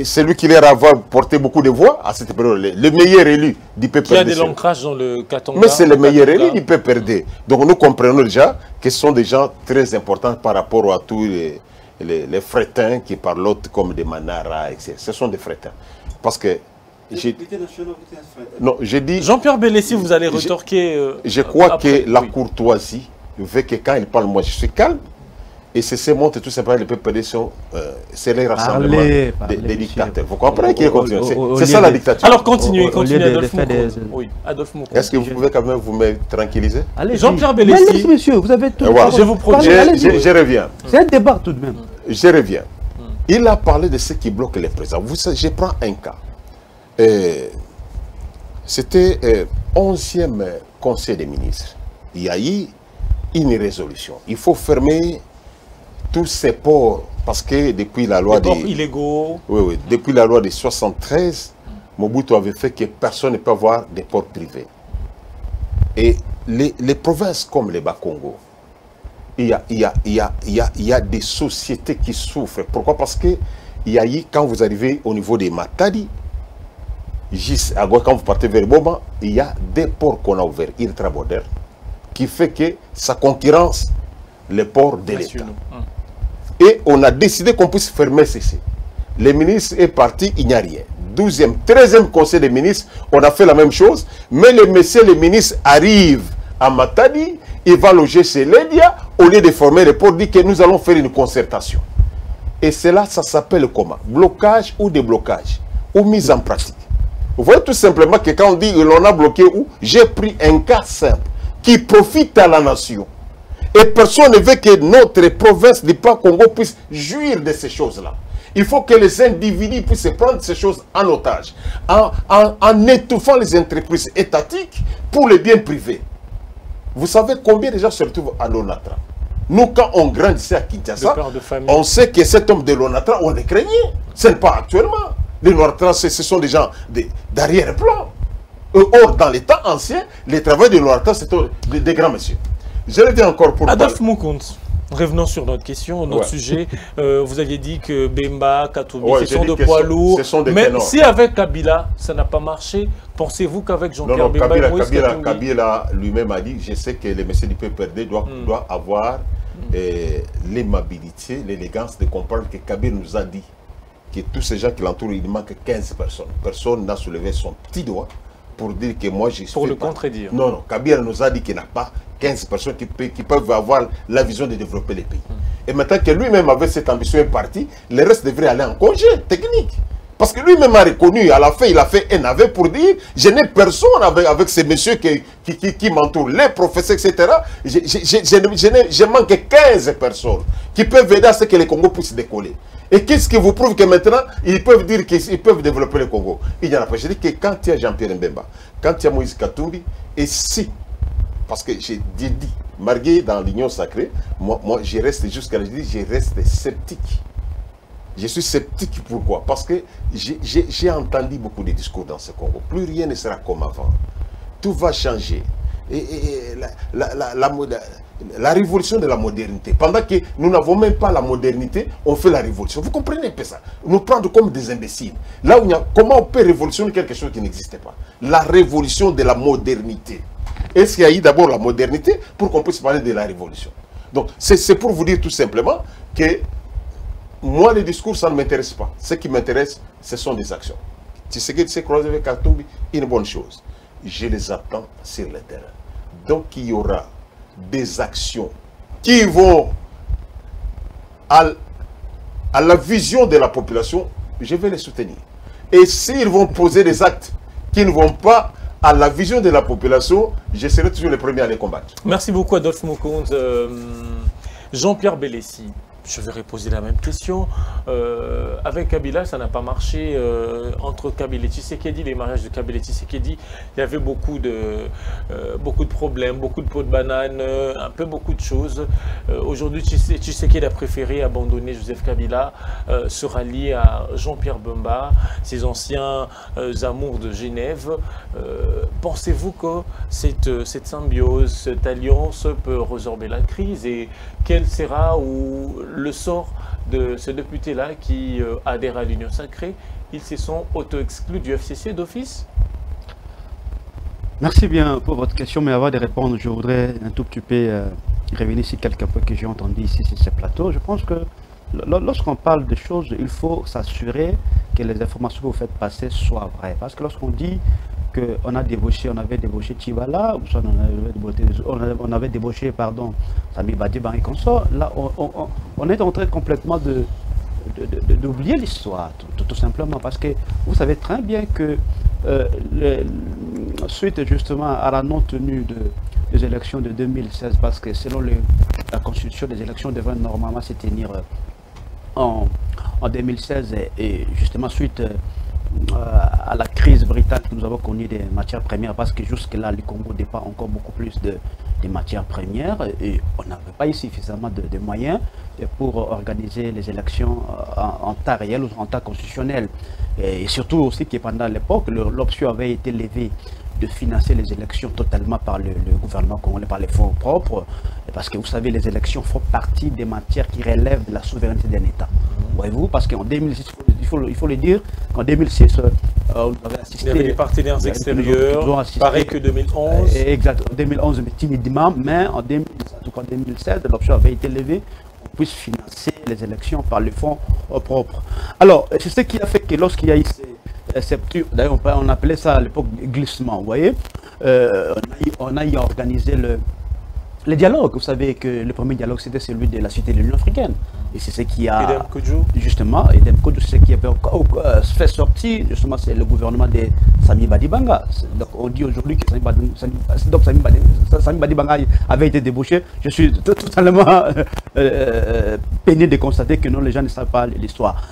C'est lui qui leur a porté beaucoup de voix à cette période, le meilleur élu du PPRD. Qui a de l'ancrage dans le Katanga. Mais c'est le meilleur élu du PPRD. Donc nous comprenons déjà que ce sont des gens très importants par rapport à tous les frétins qui parlent comme des Manara, etc. Ce sont des frétins. Parce que... Non, j'ai dit... Jean-Pierre Bellessi, vous allez retorquer... je crois après, que la courtoisie veut que quand il parle, moi je suis calme. Et c'est montre tout simplement les PPD c'est les rassemblements des dictateurs. Vous comprenez qu'il continue? C'est ça la dictature. Alors continuez, Adolphe Mukonzo. Oui, Adolphe Mukonzo. Est-ce que vous pouvez quand même vous me tranquilliser? Jean-Pierre Bellessi. Monsieur, vous avez tout. Je vous promets. Je reviens. C'est un débat tout de même. Je reviens. Il a parlé de ce qui bloque les présidents. Je prends un cas. C'était 11e Conseil des ministres. Il y a eu une résolution. Il faut fermer tous ces ports, parce que depuis la loi des... illégaux. Oui, depuis la loi de 73, Mobutu avait fait que personne ne peut avoir des ports privés. Et les provinces comme les Bas-Congo, il y a des sociétés qui souffrent. Pourquoi? Parce que quand vous arrivez au niveau des Matadi, quand vous partez vers Boma, il y a des ports qu'on a ouverts, ultra-modernes, qui fait que ça concurrence les ports de l'État. Et on a décidé qu'on puisse fermer ceci. Le ministre est parti, il n'y a rien. 12e, 13e conseil des ministres, on a fait la même chose, mais le monsieur, le ministre arrive à Matadi, il va loger chez Ledia, au lieu de former les ports, dit que nous allons faire une concertation. Et cela, ça s'appelle comment? Blocage ou déblocage, ou mise en pratique. Vous voyez tout simplement que quand on dit que l'on a bloqué où, j'ai pris un cas simple qui profite à la nation. Et personne ne veut que notre province du Bas-Congo puisse jouir de ces choses-là. Il faut que les individus puissent prendre ces choses en otage, en étouffant les entreprises étatiques pour les biens privés. Vous savez combien de gens se retrouvent à l'ONATRA? Nous, quand on grandissait à Kinshasa, on sait que cet homme de l'ONATRA, on les craignait. Ce n'est pas actuellement. Les l'ONATRA, ce sont des gens d'arrière-plan. Or, dans les temps anciens, les travailleurs de l'ONATRA, c'était des grands messieurs. Je le dis encore pour... Adolphe Moukound, revenons sur notre question, notre sujet. Vous aviez dit que Bemba, Katumbi, ce sont de poids lourds. Mais si avec Kabila, ça n'a pas marché, pensez-vous qu'avec Jean-Pierre Bemba et Moïse Katumbi... Kabila lui-même a dit, je sais que le monsieur du PPRD doit avoir l'aimabilité, l'élégance de comprendre que Kabila nous a dit que tous ces gens qui l'entourent, il manque 15 personnes. Personne n'a soulevé son petit doigt pour dire que moi, je suis... Pour le contredire. Non, non. Kabila nous a dit qu'il n'a pas 15 personnes qui peuvent avoir la vision de développer les pays. Et maintenant que lui-même avait cette ambition est parti, le reste devrait aller en congé technique. Parce que lui-même a reconnu, à la fin, il a fait un aveu pour dire je n'ai personne avec ces messieurs qui m'entourent, les professeurs, etc. Je manque 15 personnes qui peuvent aider à ce que le Congo puisse décoller. Et qu'est-ce qui vous prouve que maintenant, ils peuvent dire qu'ils peuvent développer le Congo? Il y en a pas. Je dis que quand il y a Jean-Pierre Mbemba, quand il y a Moïse Katumbi, et si, parce que j'ai dit, Marguerite dans l'Union sacrée, moi je reste jusqu'à la je reste sceptique. Je suis sceptique, pourquoi? Parce que j'ai entendu beaucoup de discours dans ce Congo. Plus rien ne sera comme avant. Tout va changer. Et la révolution de la modernité. Pendant que nous n'avons même pas la modernité, on fait la révolution. Vous comprenez un peu ça? Nous prendre comme des imbéciles. Là où il y a, comment on peut révolutionner quelque chose qui n'existait pas? La révolution de la modernité. Est-ce qu'il y a eu d'abord la modernité pour qu'on puisse parler de la révolution? Donc, c'est pour vous dire tout simplement que moi, les discours, ça ne m'intéresse pas. Ce qui m'intéresse, ce sont des actions. Tu sais que c'est croisé avec Katumbi, une bonne chose. Je les attends sur le terrain. Donc, il y aura des actions qui vont à la vision de la population, je vais les soutenir. Et s'ils vont poser des actes qui ne vont pas à la vision de la population, je serai toujours le premier à les combattre. Merci beaucoup, Adolphe Moukound. Jean-Pierre Bellessi. Je vais reposer la même question. Avec Kabila, ça n'a pas marché. Entre Kabila et Tshisekedi, les mariages de Kabila et Tshisekedi, il y avait beaucoup de problèmes, beaucoup de pots de banane, un peu beaucoup de choses. Aujourd'hui, Tshisekedi a préféré abandonner Joseph Kabila, se rallier à Jean-Pierre Bemba, ses anciens amours de Genève. Pensez-vous que cette symbiose, cette alliance peut résorber la crise et quel sera le sort de ce député-là qui adhère à l'Union sacrée? Ils se sont auto-exclus du FCC d'office? Merci bien pour votre question, mais avant de répondre, je voudrais un tout petit peu revenir sur quelques points que j'ai entendus ici sur ce plateau. Je pense que lorsqu'on parle de choses, il faut s'assurer que les informations que vous faites passer soient vraies. Parce que lorsqu'on dit on avait débauché Tchibala, on avait débauché, pardon, Sami Badiba et consort. Là, on est en train complètement d'oublier l'histoire, tout simplement, parce que vous savez très bien que suite justement à la non-tenue des élections de 2016, parce que selon la constitution, les élections devaient normalement se tenir en 2016, et justement suite à la crise brutale que nous avons connue des matières premières, parce que jusque-là, le Congo dépend encore beaucoup plus de des matières premières et on n'avait pas eu suffisamment de moyens pour organiser les élections en temps réel ou en temps constitutionnel. Et surtout aussi que pendant l'époque, l'option avait été levée de financer les élections totalement par le gouvernement congolais, par les fonds propres, parce que vous savez, les élections font partie des matières qui relèvent de la souveraineté d'un État. Voyez-vous, parce qu'en 2006, il faut le dire, qu'en 2006, on avait assisté... Il y avait des partenaires extérieurs, pareil que 2011. Exact, en 2011, mais timidement, mais en 2007, l'option avait été levée pour puisse financer les élections par les fonds propres. Alors, c'est ce qui a fait que lorsqu'il y a eu d'ailleurs on appelait ça à l'époque glissement, vous voyez, on a eu organisé le dialogue. Vous savez que le premier dialogue c'était celui de la Cité de l'Union africaine. Et c'est ce qui a... Edem Kodjo. Justement, Edem Kodjo, c'est ce qui avait fait sortir, justement, c'est le gouvernement de Sami Badibanga. Donc on dit aujourd'hui que Sami Badibanga avait été débauché. Je suis totalement peiné de constater que non, les gens ne savent pas l'histoire.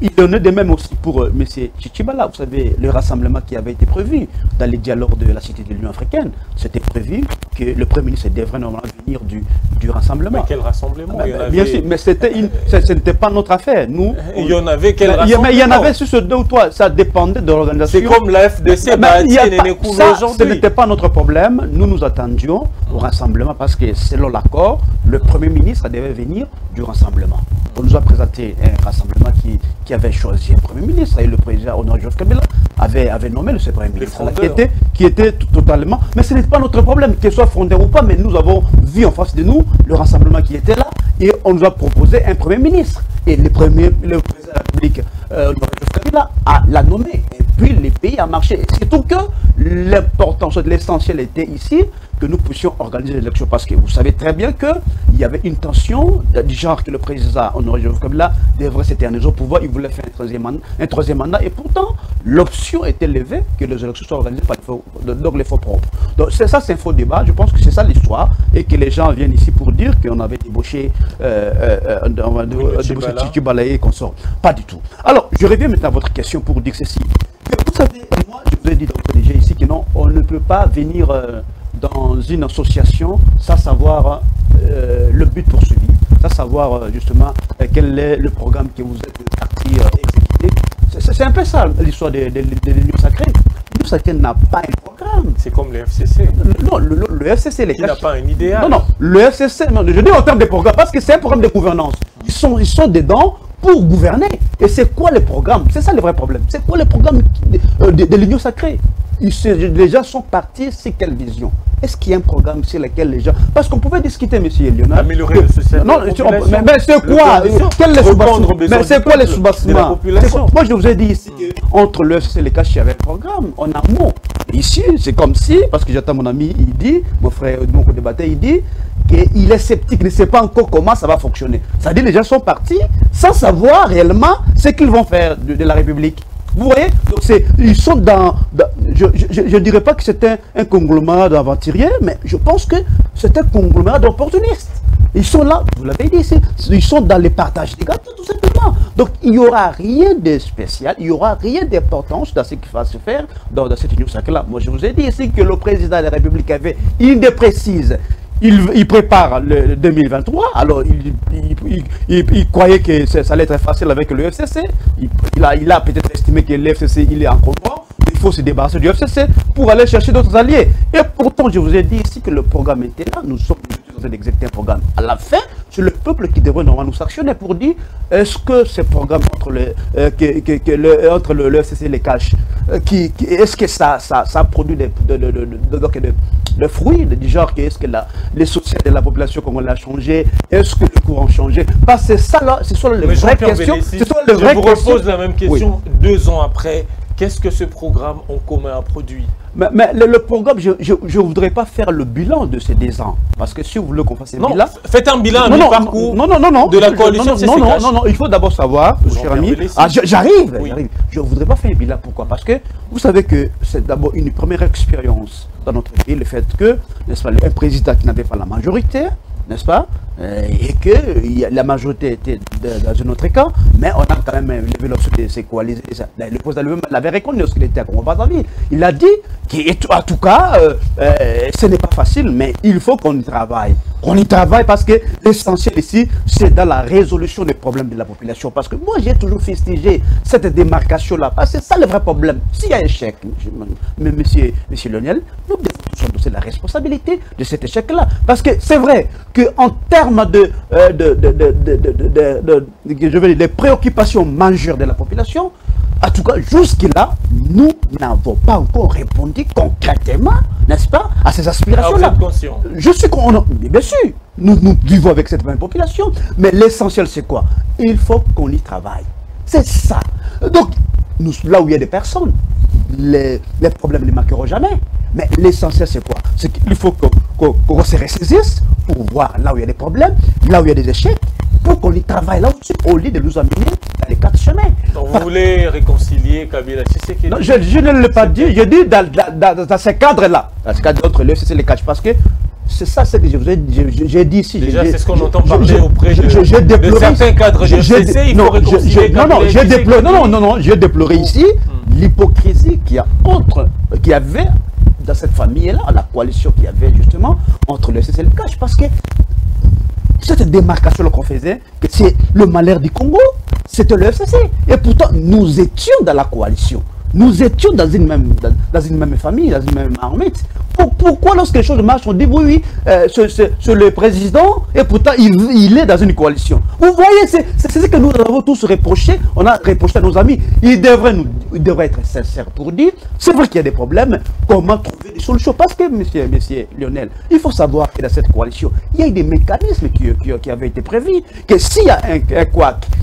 Il en est de même aussi pour M. Chichibala. Vous savez, le rassemblement qui avait été prévu dans les dialogues de la Cité de l'Union africaine, c'était prévu que le Premier ministre devrait normalement venir du rassemblement. Mais quel rassemblement? Bien sûr, mais ce n'était pas notre affaire. Nous, il y en avait quel rassemblement? Mais il y en avait sur ce 2 ou 3, ça dépendait de l'organisation. C'est comme la FDC, aujourd'hui. Ce n'était pas notre problème. Nous nous attendions au rassemblement parce que selon l'accord, le Premier ministre devait venir du rassemblement. On nous a présenté un rassemblement qui avait choisi un Premier ministre et le président Honoré Joseph Kabila avait nommé ce Premier ministre qui était totalement... Mais ce n'était pas notre problème, qu'il soit fondé ou pas, mais nous avons vu en face de nous le rassemblement qui était là et on nous a proposé un Premier ministre. Et le président de la République, Honoré Joseph Kabila, l'a nommé. Et puis le pays a marché. Et surtout que l'importance, l'essentiel était ici, que nous puissions organiser l'élection. Parce que vous savez très bien qu'il y avait une tension du genre que le président Honoré Joseph Kabila devrait s'éterniser au pouvoir. Il voulait faire un troisième mandat. Et pourtant, l'option était levée que les élections soient organisées par les fonds propres. Donc c'est ça, c'est un faux débat. Je pense que c'est ça l'histoire. Et que les gens viennent ici pour dire qu'on avait débauché Chichibala et consorts. Pas du tout. Alors, je reviens maintenant à votre question pour dire ceci. Vous savez, moi, je vous ai dit d'entrée déjà ici que non, on ne peut pas venir dans une association sans savoir le but poursuivi, sans savoir justement quel est le programme que vous êtes parti exécuter. C'est un peu ça l'histoire de l'Union Sacrée. L'Union Sacrée n'a pas un programme. C'est comme le FCC. Non, le FCC, les qui n'a pas un idéal. Non, le FCC, non, je dis en termes de programme, parce que c'est un programme de gouvernance. Ils sont dedans pour gouverner. Et c'est quoi le programme? C'est ça le vrai problème. C'est quoi le programme de l'Union Sacrée? Les gens sont partis sur quelle vision? Est-ce qu'il y a un programme sur lequel les gens... Parce qu'on pouvait discuter, M. Lionel. Améliorer le social. Non, mais c'est quoi? Mais c'est quoi les sous-bassements? Moi, je vous ai dit ici qu'entre le FCC et les CACH, il y avait un programme en amont. Ici, c'est comme si, parce que j'attends mon ami, il dit, mon frère, mon co-débatteur, il dit qu'il est sceptique, il ne sait pas encore comment ça va fonctionner. Ça dit que les gens sont partis sans savoir réellement ce qu'ils vont faire de la République. Vous voyez? Donc ils sont je ne dirais pas que c'est un conglomérat d'aventuriers, mais je pense que c'est un conglomérat d'opportunistes. Ils sont là, vous l'avez dit ici, ils sont dans les partages des gâteaux, tout simplement. Donc il n'y aura rien de spécial, il n'y aura rien d'importance dans ce qui va se faire dans cette union sacrée-là. Moi je vous ai dit ici que le président de la République avait une idée précise. Il prépare le 2023, alors il croyait que ça allait être facile avec le FCC. Il a peut-être estimé que le FCC il est en contrôle. Il faut se débarrasser du FCC pour aller chercher d'autres alliés. Et pourtant, je vous ai dit ici que le programme était là. Nous sommes en train d'exécuter un programme. À la fin, c'est le peuple qui devrait normalement nous sanctionner pour dire est-ce que ce programme entre le FCC et les CACH, est-ce que ça produit des fruits du genre est-ce que les sociétés de la population congolaise a changé, est-ce que le courant a changé? Parce que ça là, ce sont les vraies questions. Je vous repose la même question 2 ans après. Qu'est-ce que ce programme en commun a produit? Mais le programme, je ne voudrais pas faire le bilan de ces 2 ans. Parce que si vous voulez qu'on fasse un bilan... Faites un bilan, un parcours de la coalition CCCACH. Non, il faut d'abord savoir, cher ami... J'arrive. Je ne voudrais pas faire un bilan. Pourquoi? Parce que vous savez que c'est d'abord une première expérience dans notre pays, le fait que, n'est-ce pas, un président qui n'avait pas la majorité, n'est-ce pas, et que la majorité était dans un autre camp, mais on a quand même levé l'option de se coaliser. Le président lui-même l'avait reconnu lorsqu'il était à Congo-Brazzaville. Il a dit qu'en tout cas, ce n'est pas facile, mais il faut qu'on y travaille. On y travaille parce que l'essentiel ici, c'est dans la résolution des problèmes de la population. Parce que moi, j'ai toujours fustigé cette démarcation-là. Parce que c'est ça le vrai problème. S'il y a échec, monsieur Lionel, nous devons tous endosser la responsabilité de cet échec-là. Parce que c'est vrai qu'en termes de préoccupations majeures de la population, en tout cas, jusque-là, nous n'avons pas encore répondu concrètement, n'est-ce pas, à ces aspirations-là. Vous êtes conscient? Je suis conscient, bien sûr, nous vivons avec cette même population, mais l'essentiel c'est quoi? Il faut qu'on y travaille. C'est ça. Donc, là où il y a des personnes, les problèmes ne manqueront jamais. Mais l'essentiel c'est quoi? C'est qu'il faut qu'on se ressaisisse pour voir là où il y a des problèmes, là où il y a des échecs, pour qu'on y travaille là aussi, au lieu de nous amener dans les 4 chemins. Donc vous voulez réconcilier Kabila Tshisekedi? Non, je ne l'ai pas dit, je dis dans ce cadre-là, dans ce cadre entre le FCC et les 4, parce que c'est ça ce que j'ai dit ici. Déjà, c'est ce qu'on entend parler auprès de certains cadres du FCC, il faut réconcilier Kabila Tshisekedi. Non, j'ai déploré ici l'hypocrisie qu'il y avait dans cette famille-là, la coalition qu'il y avait justement entre le FCC et le CACH, parce que cette démarcation qu'on faisait, que c'est le malheur du Congo, c'était le FCC. Et pourtant, nous étions dans la coalition. Nous étions dans une même famille, dans une même armée. Pourquoi lorsque les choses marchent, on dit oui, c'est le président, et pourtant il est dans une coalition. Vous voyez, c'est ce que nous avons tous reproché. On a reproché à nos amis. Ils devraient être sincères pour dire, c'est vrai qu'il y a des problèmes, comment trouver des solutions. Parce que, monsieur Lionel, il faut savoir que dans cette coalition, il y a eu des mécanismes qui avaient été prévus. Que s'il y a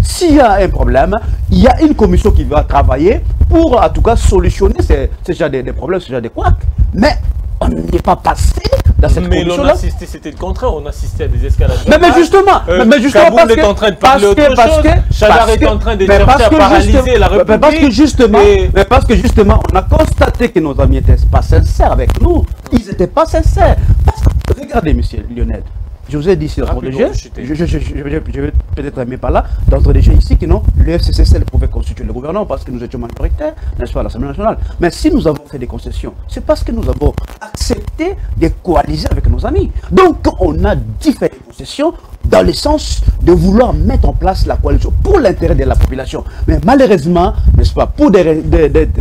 s'il y a un problème, il y a une commission qui va travailler pour, en tout cas, solutionner ce genre de problèmes, ce genre de couacs. Mais on n'est pas passé dans cette commission-là. Mais l'on a assisté, c'était le contraire, on assistait à des escalades. Mais justement, Kaboul est en train de parler autre chose, Chadar est en train de chercher à paralyser la République. Mais parce que justement, on a constaté que nos amis n'étaient pas sincères avec nous. Ils n'étaient pas sincères. Parce que, regardez, monsieur Lionel, je vous ai dit ici d'entre des jeux, je vais peut-être aimer par là, d'entre des jeux ici que non, le FCC seul pouvait constituer le gouvernement parce que nous étions majoritaires, n'est-ce pas, à l'Assemblée nationale. Mais si nous avons fait des concessions, c'est parce que nous avons accepté de coaliser avec nos amis. Donc on a dit faire des concessions dans le sens de vouloir mettre en place la coalition pour l'intérêt de la population. Mais malheureusement, n'est-ce pas, pour des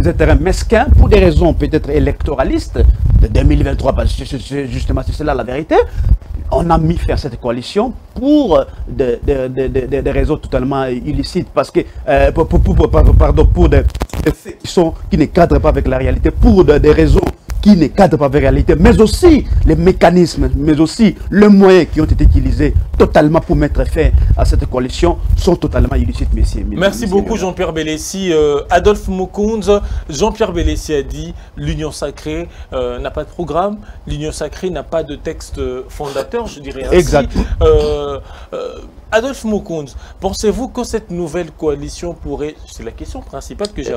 intérêts mesquins, pour des raisons peut-être électoralistes de 2023, parce que justement c'est cela la vérité, on a mis faire cette coalition pour des raisons totalement illicites, parce que pour des faits qui ne cadrent pas avec la réalité, pour des raisons qui ne cadrent pas avec la réalité, mais aussi les mécanismes, mais aussi les moyens qui ont été utilisés totalement pour mettre fin à cette coalition sont totalement illicites, messieurs. Merci beaucoup Jean-Pierre Bellessi. Adolphe Mukunz, Jean-Pierre Bellessi a dit l'Union sacrée n'a pas de programme, l'Union sacrée n'a pas de texte fondateur, je dirais ainsi. Exact. Adolphe Mukunz, pensez-vous que cette nouvelle coalition pourrait, c'est la question principale que j'ai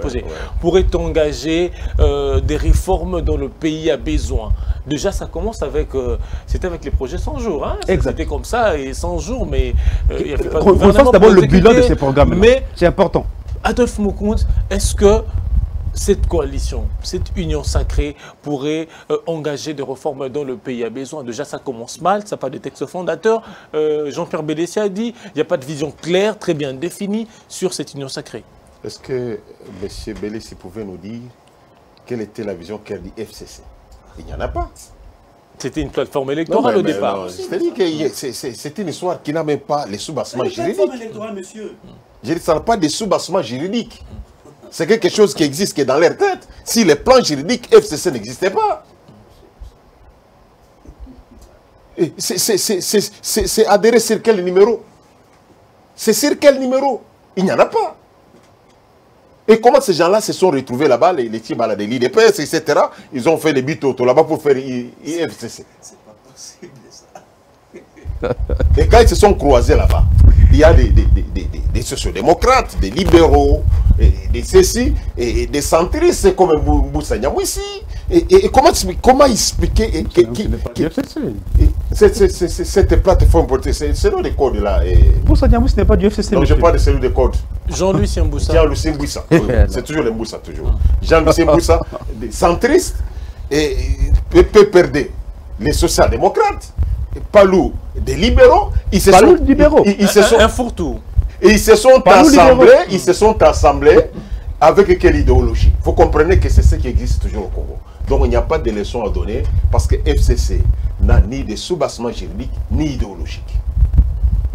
posée, pourrait engager des réformes dont le pays a besoin? Déjà, ça commence avec, c'était avec les projets 100 jours, hein? C'était comme ça, et 100 jours, mais il n'y avait pas de gouvernement. On fasse d'abord le bilan de ces programmes, mais c'est important. Adolphe Mukunz, est-ce que cette coalition, cette union sacrée pourrait engager des réformes dont le pays a besoin? Déjà, ça commence mal, ça n'a pas de texte fondateur. Jean-Pierre Bellessi a dit qu'il n'y a pas de vision claire, très bien définie sur cette union sacrée. Est-ce que M. Bellessi pouvait nous dire quelle était la vision qu'a dit FCC? Il n'y en a pas. C'était une plateforme électorale au départ. C'est-à-dire que c'est une histoire qui n'a même pas les sous-bassements juridiques. Plateforme électorale, monsieur. Je dis, ça n'a pas de sous-bassements juridiques. C'est quelque chose qui existe, qui est dans leur tête. Si les plans juridiques FCC n'existaient pas. C'est adhéré sur quel numéro? C'est sur quel numéro? Il n'y en a pas. Et comment ces gens-là se sont retrouvés là-bas, les types à la délit des PS, etc. Ils ont fait les buts auto là-bas pour faire IFCC. C'est pas possible ça. Et quand ils se sont croisés là-bas, il y a des sociodémocrates, des libéraux, des ceci, et des centristes comme Moussa Nyamwisi. Et comment expliquer Cette plateforme politique, c'est dans les codes là. Moussa Niamboussa n'est pas du FCC. Non, je parle de celui des codes. Jean-Lucien Mboussa. Jean-Lucien Mboussa. C'est toujours les Mboussa, toujours. Jean-Lucien Mboussa, centriste, et PPRD, les social-démocrates, Palou, des libéraux. Ils se sont, ils se sont, un fourre-tout. Et ils se sont assemblés avec quelle idéologie? Vous comprenez que c'est ce qui existe toujours au Congo. Donc il n'y a pas de leçons à donner parce que FCC n'a ni de soubassement juridique ni idéologique.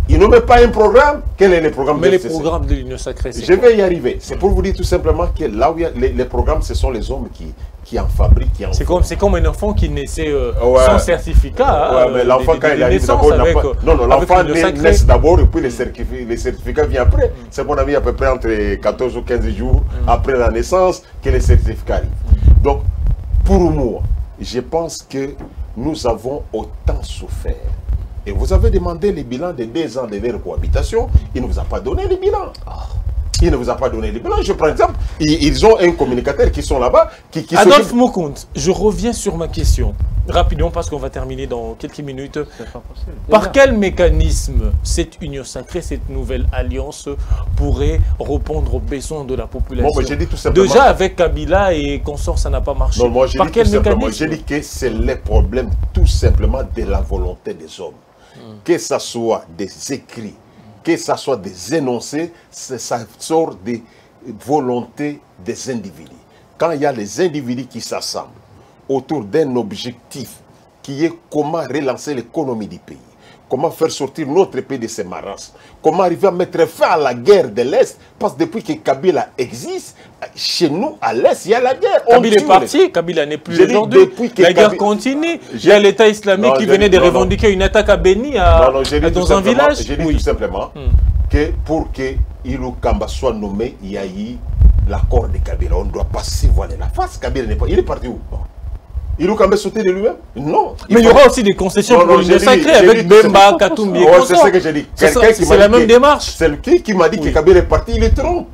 Ils n'ont même pas un programme. Quel est le programme de FCC? Mais les programmes de l'Union Sacrée, je vais y arriver. C'est pour vous dire tout simplement que là où il y a les programmes, ce sont les hommes qui en fabriquent, c'est comme un enfant qui naissait sans certificat. Mais l'enfant, quand il arrive d'abord, non, l'enfant naît d'abord et puis les certificats viennent après. C'est mon avis à peu près entre 14 ou 15 jours après la naissance que les certificats arrivent. Donc, pour moi, je pense que nous avons autant souffert. Et vous avez demandé les bilans de 2 ans de leur cohabitation, il ne vous a pas donné les bilans. Il ne vous a pas donné les bilans. Je prends exemple, ils ont un communicateur qui sont là-bas. Adolphe Mokound, je reviens sur ma question. Rapidement, parce qu'on va terminer dans quelques minutes. Par quel mécanisme cette union sacrée, cette nouvelle alliance pourrait répondre aux besoins de la population? Bon, je dis tout simplement, déjà, avec Kabila et consorts, ça n'a pas marché. Non, moi, par quel mécanisme? Je dis que c'est le problème tout simplement de la volonté des hommes. Que ce soit des écrits, que ce soit des énoncés, ça sort des volontés des individus. Quand il y a les individus qui s'assemblent autour d'un objectif qui est comment relancer l'économie du pays, comment faire sortir notre pays de ces marasmes, comment arriver à mettre fin à la guerre de l'Est, parce que depuis que Kabila existe, chez nous, à l'Est, il y a la guerre. Kabila est parti, Kabila n'est plus aujourd'hui. La guerre continue. Il y a l'État islamique qui venait de revendiquer une attaque à Beni dans un village. J'ai dit tout simplement que pour que Ilou Kamba soit nommé, il y a eu l'accord de Kabila. On ne doit pas s'y voiler la face. Kabila n'est pas. Il est parti où? Ilou Kamba sauté de lui-même? Non. Mais il y aura aussi des concessions pour l'Union sacrée avec Bemba, Katumbi. C'est ce que j'ai dit. C'est la même démarche. C'est qui m'a dit que Kabila est parti, il est trompe.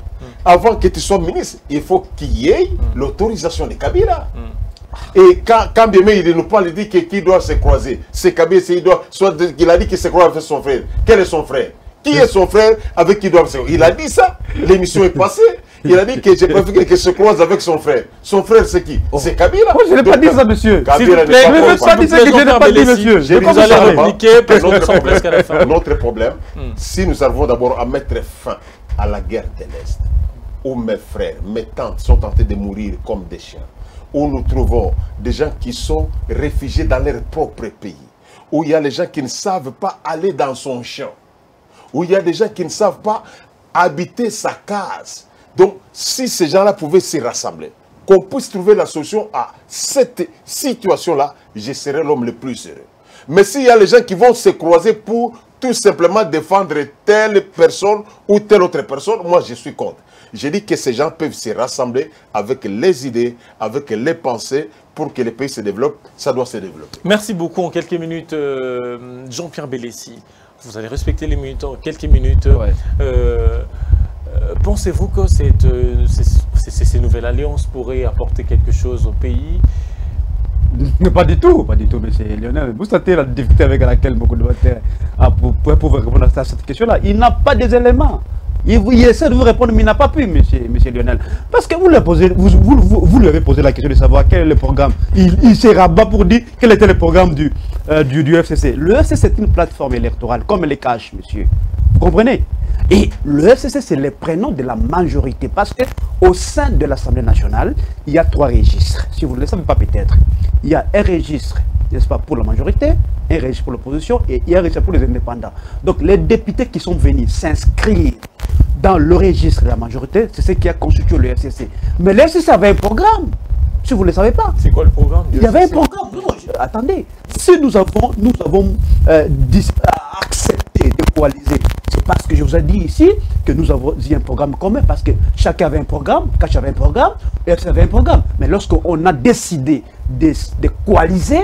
Avant que tu sois ministre, il faut qu'il y ait l'autorisation de Kabila. Et quand bien il nous parle, il dit qu'il doit se croiser. C'est Kabila, il a dit qu'il se croise avec son frère. Quel est son frère? Qui est son frère avec qui il doit se croiser? Il a dit ça. L'émission est passée. Il a dit que j'ai préféré qu'il se croise avec son frère. Son frère, c'est qui? C'est Kabila. Moi, je n'ai pas dit ça, monsieur. Kabila je ne veux pas dire ça que je n'ai pas dit, monsieur. Vous allez répliquer parce que nous sommes presque à la fin. Notre problème, si nous arrivons d'abord à mettre fin à la guerre de l'Est, où mes frères, mes tantes sont tentés de mourir comme des chiens, où nous trouvons des gens qui sont réfugiés dans leur propre pays, où il y a les gens qui ne savent pas aller dans son champ, où il y a des gens qui ne savent pas habiter sa case. Donc, si ces gens-là pouvaient se rassembler, qu'on puisse trouver la solution à cette situation-là, je serais l'homme le plus heureux. Mais s'il y a les gens qui vont se croiser pour tout simplement défendre telle personne ou telle autre personne, moi je suis contre. Je dis que ces gens peuvent se rassembler avec les idées, avec les pensées, pour que le pays se développe, ça doit se développer. Merci beaucoup. En quelques minutes, Jean-Pierre Bellessi, vous allez respecter les minutes en quelques minutes. Ouais. Pensez-vous que ces nouvelles alliances pourraient apporter quelque chose au pays? Pas du tout, monsieur Lionel. Vous sentez la difficulté avec laquelle beaucoup de pour pouvoir répondre à cette question-là. Il n'a pas des éléments. Il essaie de vous répondre, mais il n'a pas pu, monsieur Lionel. Parce que vous lui avez posé la question de savoir quel est le programme. Il s'est rabat pour dire quel était le programme du FCC. Le FCC, c'est une plateforme électorale, comme les caches, monsieur. Vous comprenez? Et le FCC, c'est le prénom de la majorité. Parce qu'au sein de l'Assemblée nationale, il y a 3 registres. Si vous ne le savez pas peut-être. Il y a un registre, n'est-ce pas, pour la majorité, un registre pour l'opposition et il y a un registre pour les indépendants. Donc les députés qui sont venus s'inscrire dans le registre de la majorité, c'est ce qui a constitué le FCC. Mais le FCC avait un programme. Si vous ne le savez pas. C'est quoi le programme? Il y avait un programme. Non, attendez. Si nous avons accepté de coaliser, c'est parce que je vous ai dit ici que nous avons dit un programme commun, parce que chacun avait un programme, Kache avait un programme, FC avait un programme. Mais lorsqu'on a décidé de coaliser,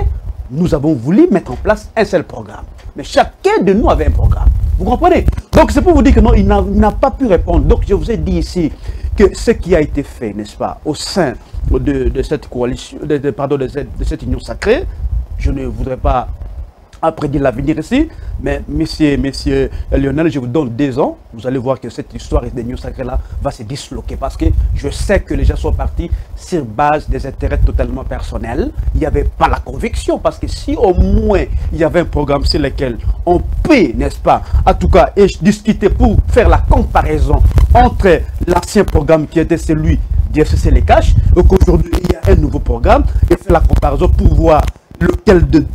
nous avons voulu mettre en place un seul programme. Mais chacun de nous avait un programme. Vous comprenez? Donc c'est pour vous dire que non, il n'a pas pu répondre. Donc je vous ai dit ici que ce qui a été fait, n'est-ce pas, au sein de cette coalition, de cette union sacrée, je ne voudrais pas prédit l'avenir ici. Mais monsieur Lionel, je vous donne 2 ans. Vous allez voir que cette histoire des Unions Sacrées-là va se disloquer. Parce que je sais que les gens sont partis sur base des intérêts totalement personnels. Il n'y avait pas la conviction. Parce que si au moins il y avait un programme sur lequel on peut, n'est-ce pas, en tout cas, discuter pour faire la comparaison entre l'ancien programme qui était celui d'IFCC Les Caches, et qu'aujourd'hui il y a un nouveau programme, et faire la comparaison pour voir lequel de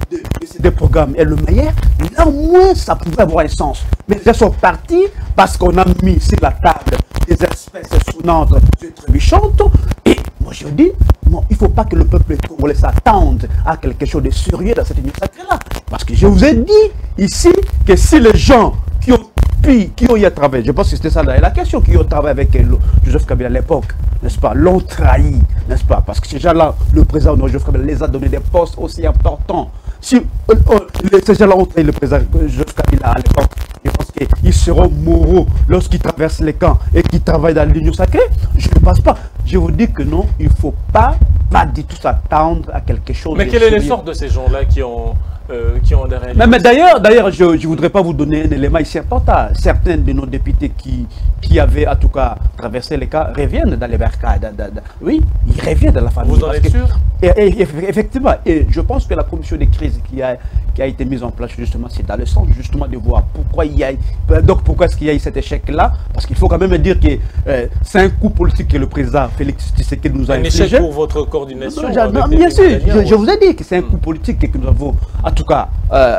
ces 2 programmes est le meilleur, là au moins ça pouvait avoir un sens. Mais ils sont partis parce qu'on a mis sur la table des espèces sonnantes et trébuchantes. Et moi je dis, non, il ne faut pas que le peuple congolais s'attende à quelque chose de sérieux dans cette union sacrée-là. Parce que je vous ai dit ici que si les gens qui ont y travaillé, je pense que c'était ça la question, qui ont travaillé avec Joseph Kabila à l'époque, n'est-ce pas, l'ont trahi, n'est-ce pas, parce que ces gens-là, le président Joseph Kabila les a donné des postes aussi importants. Si ces gens-là ont trahi le président Joseph Kabila à l'époque, je pense qu'ils seront moraux lorsqu'ils traversent les camps et qu'ils travaillent dans l'union sacrée. Je ne pense pas. Je vous dis que non, il ne faut pas du tout s'attendre à quelque chose. Mais quel est l'essor de ces gens-là qui ont des réalités? Mais d'ailleurs, je ne voudrais pas vous donner un élément ici important. Certains de nos députés qui avaient en tout cas traversé les cas reviennent dans les barricades. Oui, ils reviennent dans la famille. Vous en êtes sûr? Effectivement. Et je pense que la commission de crise qui a été mise en place justement, c'est dans le sens justement de voir pourquoi est-ce qu'il y a eu cet échec-là. Parce qu'il faut quand même dire que c'est un coup politique que le président Félix Tshisekedi nous a infligé. Un échec pour votre coordination? Non, bien sûr, je vous ai dit que c'est un coup politique que nous avons, en tout cas,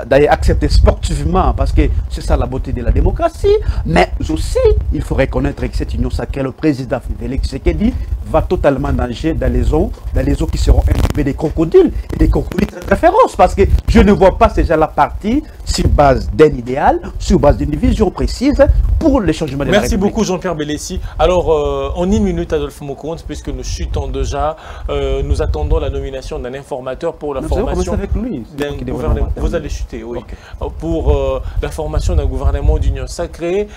d'ailleurs accepté sportivement, parce que c'est ça la beauté de la démocratie. Mais aussi, il faut reconnaître que cette union sacrée, le président Félix Tshisekedi va totalement nager dans les eaux qui seront imbibées des crocodiles, et des crocodiles très, très féroces, parce que je ne vois pas ces gens-là partir sur base d'un idéal, sur base d'une vision précise pour le changement de la République. Merci beaucoup Jean-Pierre Bellessi. Alors, en 1 minute, Adolphe Mokonde, puisque nous chutons déjà, nous attendons la nomination d'un informateur pour la formation d'un gouvernement. Vous allez chuter, oui. Okay. Pour la formation d'un gouvernement d'union sacrée,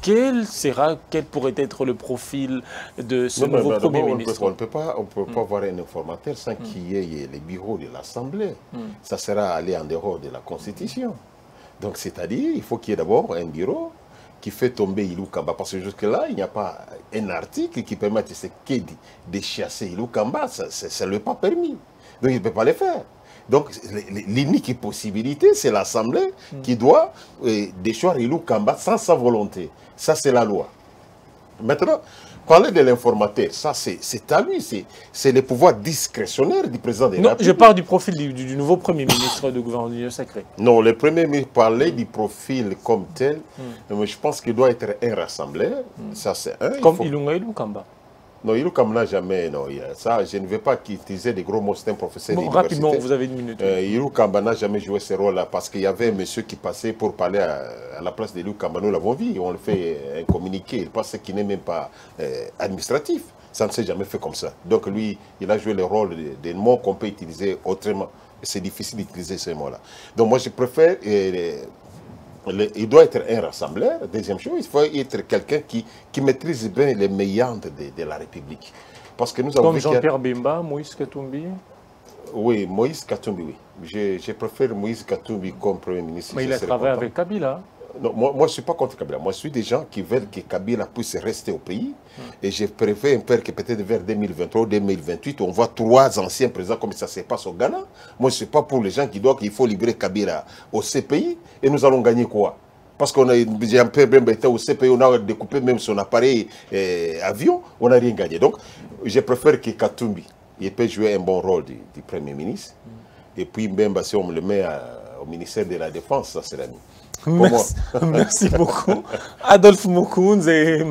quel pourrait être le profil de ce nouveau Premier ministre? On ne peut pas avoir un informateur sans qu'il y ait les bureaux de l'Assemblée. Ça sera aller en dehors de la Constitution. Donc, c'est-à-dire, il faut qu'il y ait d'abord un bureau qui fait tomber Ilou Kamba. Parce que jusque-là, il n'y a pas un article qui permette de chasser Ilou Kamba. Ça ne lui est pas permis. Donc, il ne peut pas le faire. Donc, l'unique possibilité, c'est l'Assemblée qui doit déchoir Ilou Kamba sans sa volonté. Ça, c'est la loi. Maintenant, parler de l'informateur, ça, c'est à lui. C'est le pouvoir discrétionnaire du président de la République. Non, je parle du profil du nouveau Premier ministre du gouvernement d'union sacrée. Non, le Premier ministre parlait du profil comme tel. Mais je pense qu'il doit être un rassembleur. Ça, c'est un. Comme Ilunga Kamba. Non, Ilou Kamba n'a jamais. Non, ça, je ne veux pas qu'il utilisait des gros mots. C'est un professeur d'université. Rapidement, vous avez 1 minute. Ilou Kamba n'a jamais joué ce rôle-là parce qu'il y avait un monsieur qui passait pour parler à la place d'Ilou Kamba. Nous l'avons vu, on le fait un communiqué. Il pense qu'il n'est même pas administratif. Ça ne s'est jamais fait comme ça. Donc lui, il a joué le rôle des mots qu'on peut utiliser autrement. C'est difficile d'utiliser ces mots-là. Donc moi, je préfère. Il doit être un rassembleur. Deuxième chose, il faut être quelqu'un qui maîtrise bien les méandres de la République. Parce que nous avons comme Jean-Pierre Bemba, Moïse Katumbi. Oui, Moïse Katumbi, oui. Je préfère Moïse Katumbi comme Premier ministre. Mais il a travaillé avec Kabila. Non, moi je ne suis pas contre Kabila. Moi, je suis des gens qui veulent que Kabila puisse rester au pays. Et je préfère un peu que peut-être vers 2023 ou 2028, on voit 3 anciens présidents comme ça se passe au Ghana. Moi, je ne suis pas pour les gens qui disent qu'il faut libérer Kabila au CPI. Et nous allons gagner quoi? Parce qu'on a un peu été au CPI, on a découpé même son appareil avion, on n'a rien gagné. Donc, je préfère que Katumbi il peut jouer un bon rôle du Premier ministre. Et puis, même si on le met au ministère de la Défense, ça serait mieux. Merci beaucoup. Adolphe Mokonde et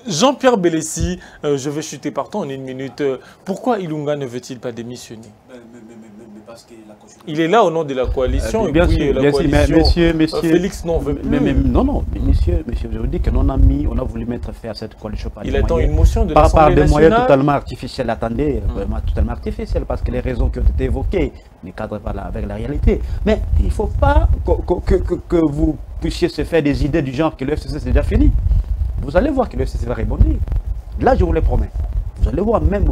Jean-Pierre Bellessi, je vais chuter partout en 1 minute. Pourquoi Ilunga ne veut-il pas démissionner? Il est là au nom de la coalition. Bien sûr, monsieur, Félix n'en veut plus. Non, monsieur, je vous dis que on a voulu mettre fin à cette coalition. Il attend une motion de l'Assemblée nationale. Par des moyens totalement artificiels. Attendez, vraiment totalement artificiels, parce que les raisons qui ont été évoquées ne cadrent pas avec la réalité. Mais il ne faut pas que vous puissiez se faire des idées du genre que le FCC c'est déjà fini. Vous allez voir que le FCC va rebondir. Là, je vous le promets. Vous allez voir même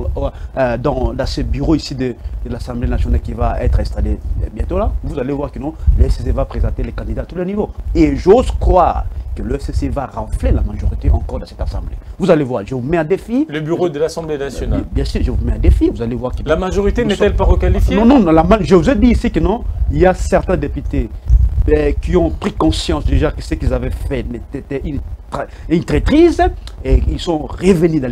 dans ce bureau ici de l'Assemblée nationale qui va être installé bientôt là, vous allez voir que non, le FCC va présenter les candidats à tous les niveaux. Et j'ose croire que le FCC va renfler la majorité encore dans cette Assemblée. Vous allez voir, je vous mets un défi. Le bureau de l'Assemblée nationale. Bien sûr, je vous mets un défi, vous allez voir. La majorité n'est-elle pas requalifiée? Non, non, je vous ai dit ici que non, il y a certains députés qui ont pris conscience déjà que ce qu'ils avaient fait était une traîtrise et ils sont revenus dans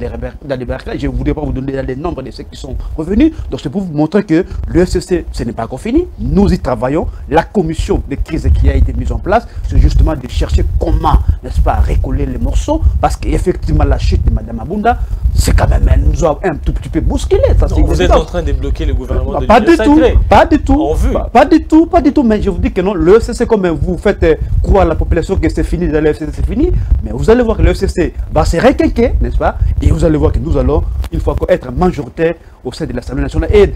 les barricades. Je ne voudrais pas vous donner les nombres de ceux qui sont revenus. Donc c'est pour vous montrer que le FCC, ce n'est pas encore fini. Nous y travaillons. La commission de crise qui a été mise en place, c'est justement de chercher comment, n'est-ce pas, recoller les morceaux. Parce qu'effectivement, la chute de Mme Abunda, c'est quand même, elle nous a un tout petit peu bousculé. Donc vous êtes en train de bloquer le gouvernement de pas du tout, pas du tout, en vue. Pas du tout, pas du tout. Mais je vous dis que non, le FCC, comme vous faites croire à la population que c'est fini, le FCC c'est fini. Mais vous allez voir que le FCC va se requinquer, n'est-ce pas? Et vous allez voir que nous allons, une fois encore, être majoritaire au sein de l'Assemblée nationale. Et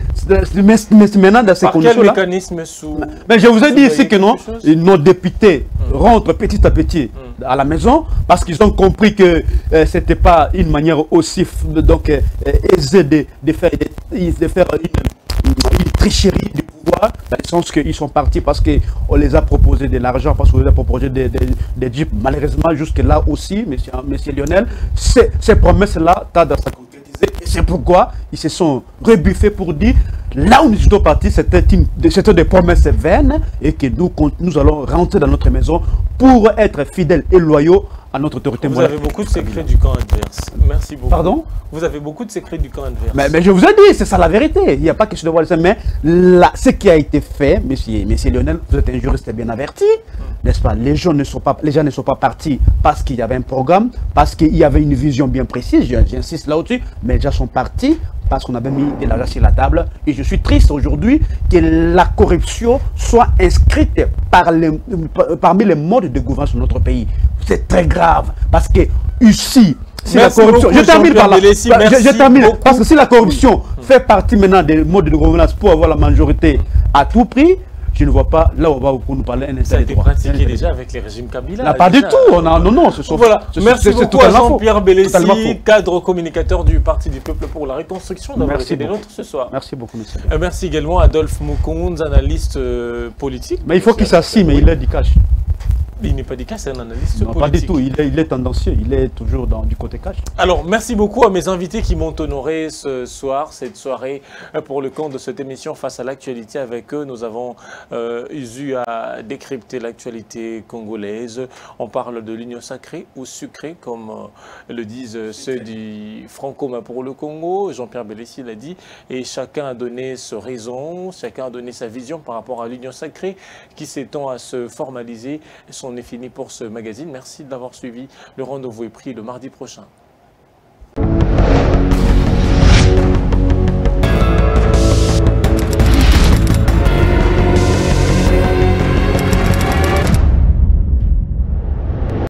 maintenant, dans ces conditions-là. Quel mécanisme sous... Mais je vous ai dit ici que non, nos députés rentrent petit à petit à la maison parce qu'ils ont compris que ce n'était pas une manière aussi aisée de faire une tricherie du pouvoir, dans le sens qu'ils sont partis parce qu'on les a proposé de l'argent, parce qu'on les a proposé des jeeps. Malheureusement, jusque-là aussi, monsieur Lionel, ces promesses-là tardent à se concrétiser. Et c'est pourquoi ils se sont rebuffés pour dire, là où nous étions partis, c'était des promesses vaines et que nous allons rentrer dans notre maison pour être fidèles et loyaux à notre autorité morale. Vous avez beaucoup de secrets du camp adverse. Merci beaucoup. Pardon? Vous avez beaucoup de secrets du camp adverse. Mais je vous ai dit, c'est ça la vérité. Il n'y a pas question de voir ça. Mais là, ce qui a été fait, monsieur Lionel, vous êtes un juriste bien averti, n'est-ce pas? Les gens ne sont pas partis parce qu'il y avait un programme, parce qu'il y avait une vision bien précise, j'insiste là-dessus, mais les gens sont partis parce qu'on avait mis de l'argent sur la table. Et je suis triste aujourd'hui que la corruption soit inscrite parmi les modes de gouvernance de notre pays. C'est très grave parce que ici, si la corruption, je termine par là. Je termine parce que si la corruption fait partie maintenant des modes de gouvernance pour avoir la majorité à tout prix, je ne vois pas là où on va nous parler un instant. Ça a été pratiqué déjà avec les régimes Kabila. Là, pas du tout. Non, ce sont. Voilà. Merci beaucoup à Jean-Pierre Bélessi, cadre communicateur du Parti du Peuple pour la Reconstruction, d'avoir été des nôtres ce soir. Merci beaucoup, monsieur. Merci également à Adolphe Moukoundz, analyste politique. Mais il faut qu'il s'assied, mais il est du cash. Il n'est pas du cash, c'est un analyste politique. Pas du tout, il est tendancieux, il est toujours du côté cash. Alors, merci beaucoup à mes invités qui m'ont honoré ce soir, cette soirée, pour le compte de cette émission Face à l'actualité. Avec eux, nous avons eu à décrypter l'actualité congolaise. On parle de l'union sacrée ou sucrée, comme le disent ceux du Front commun pour le Congo. Jean-Pierre Bélessi l'a dit, et chacun a donné sa raison, chacun a donné sa vision par rapport à l'union sacrée qui s'étend à se formaliser. On est fini pour ce magazine. Merci de l'avoir suivi. Le rendez-vous est pris le mardi prochain.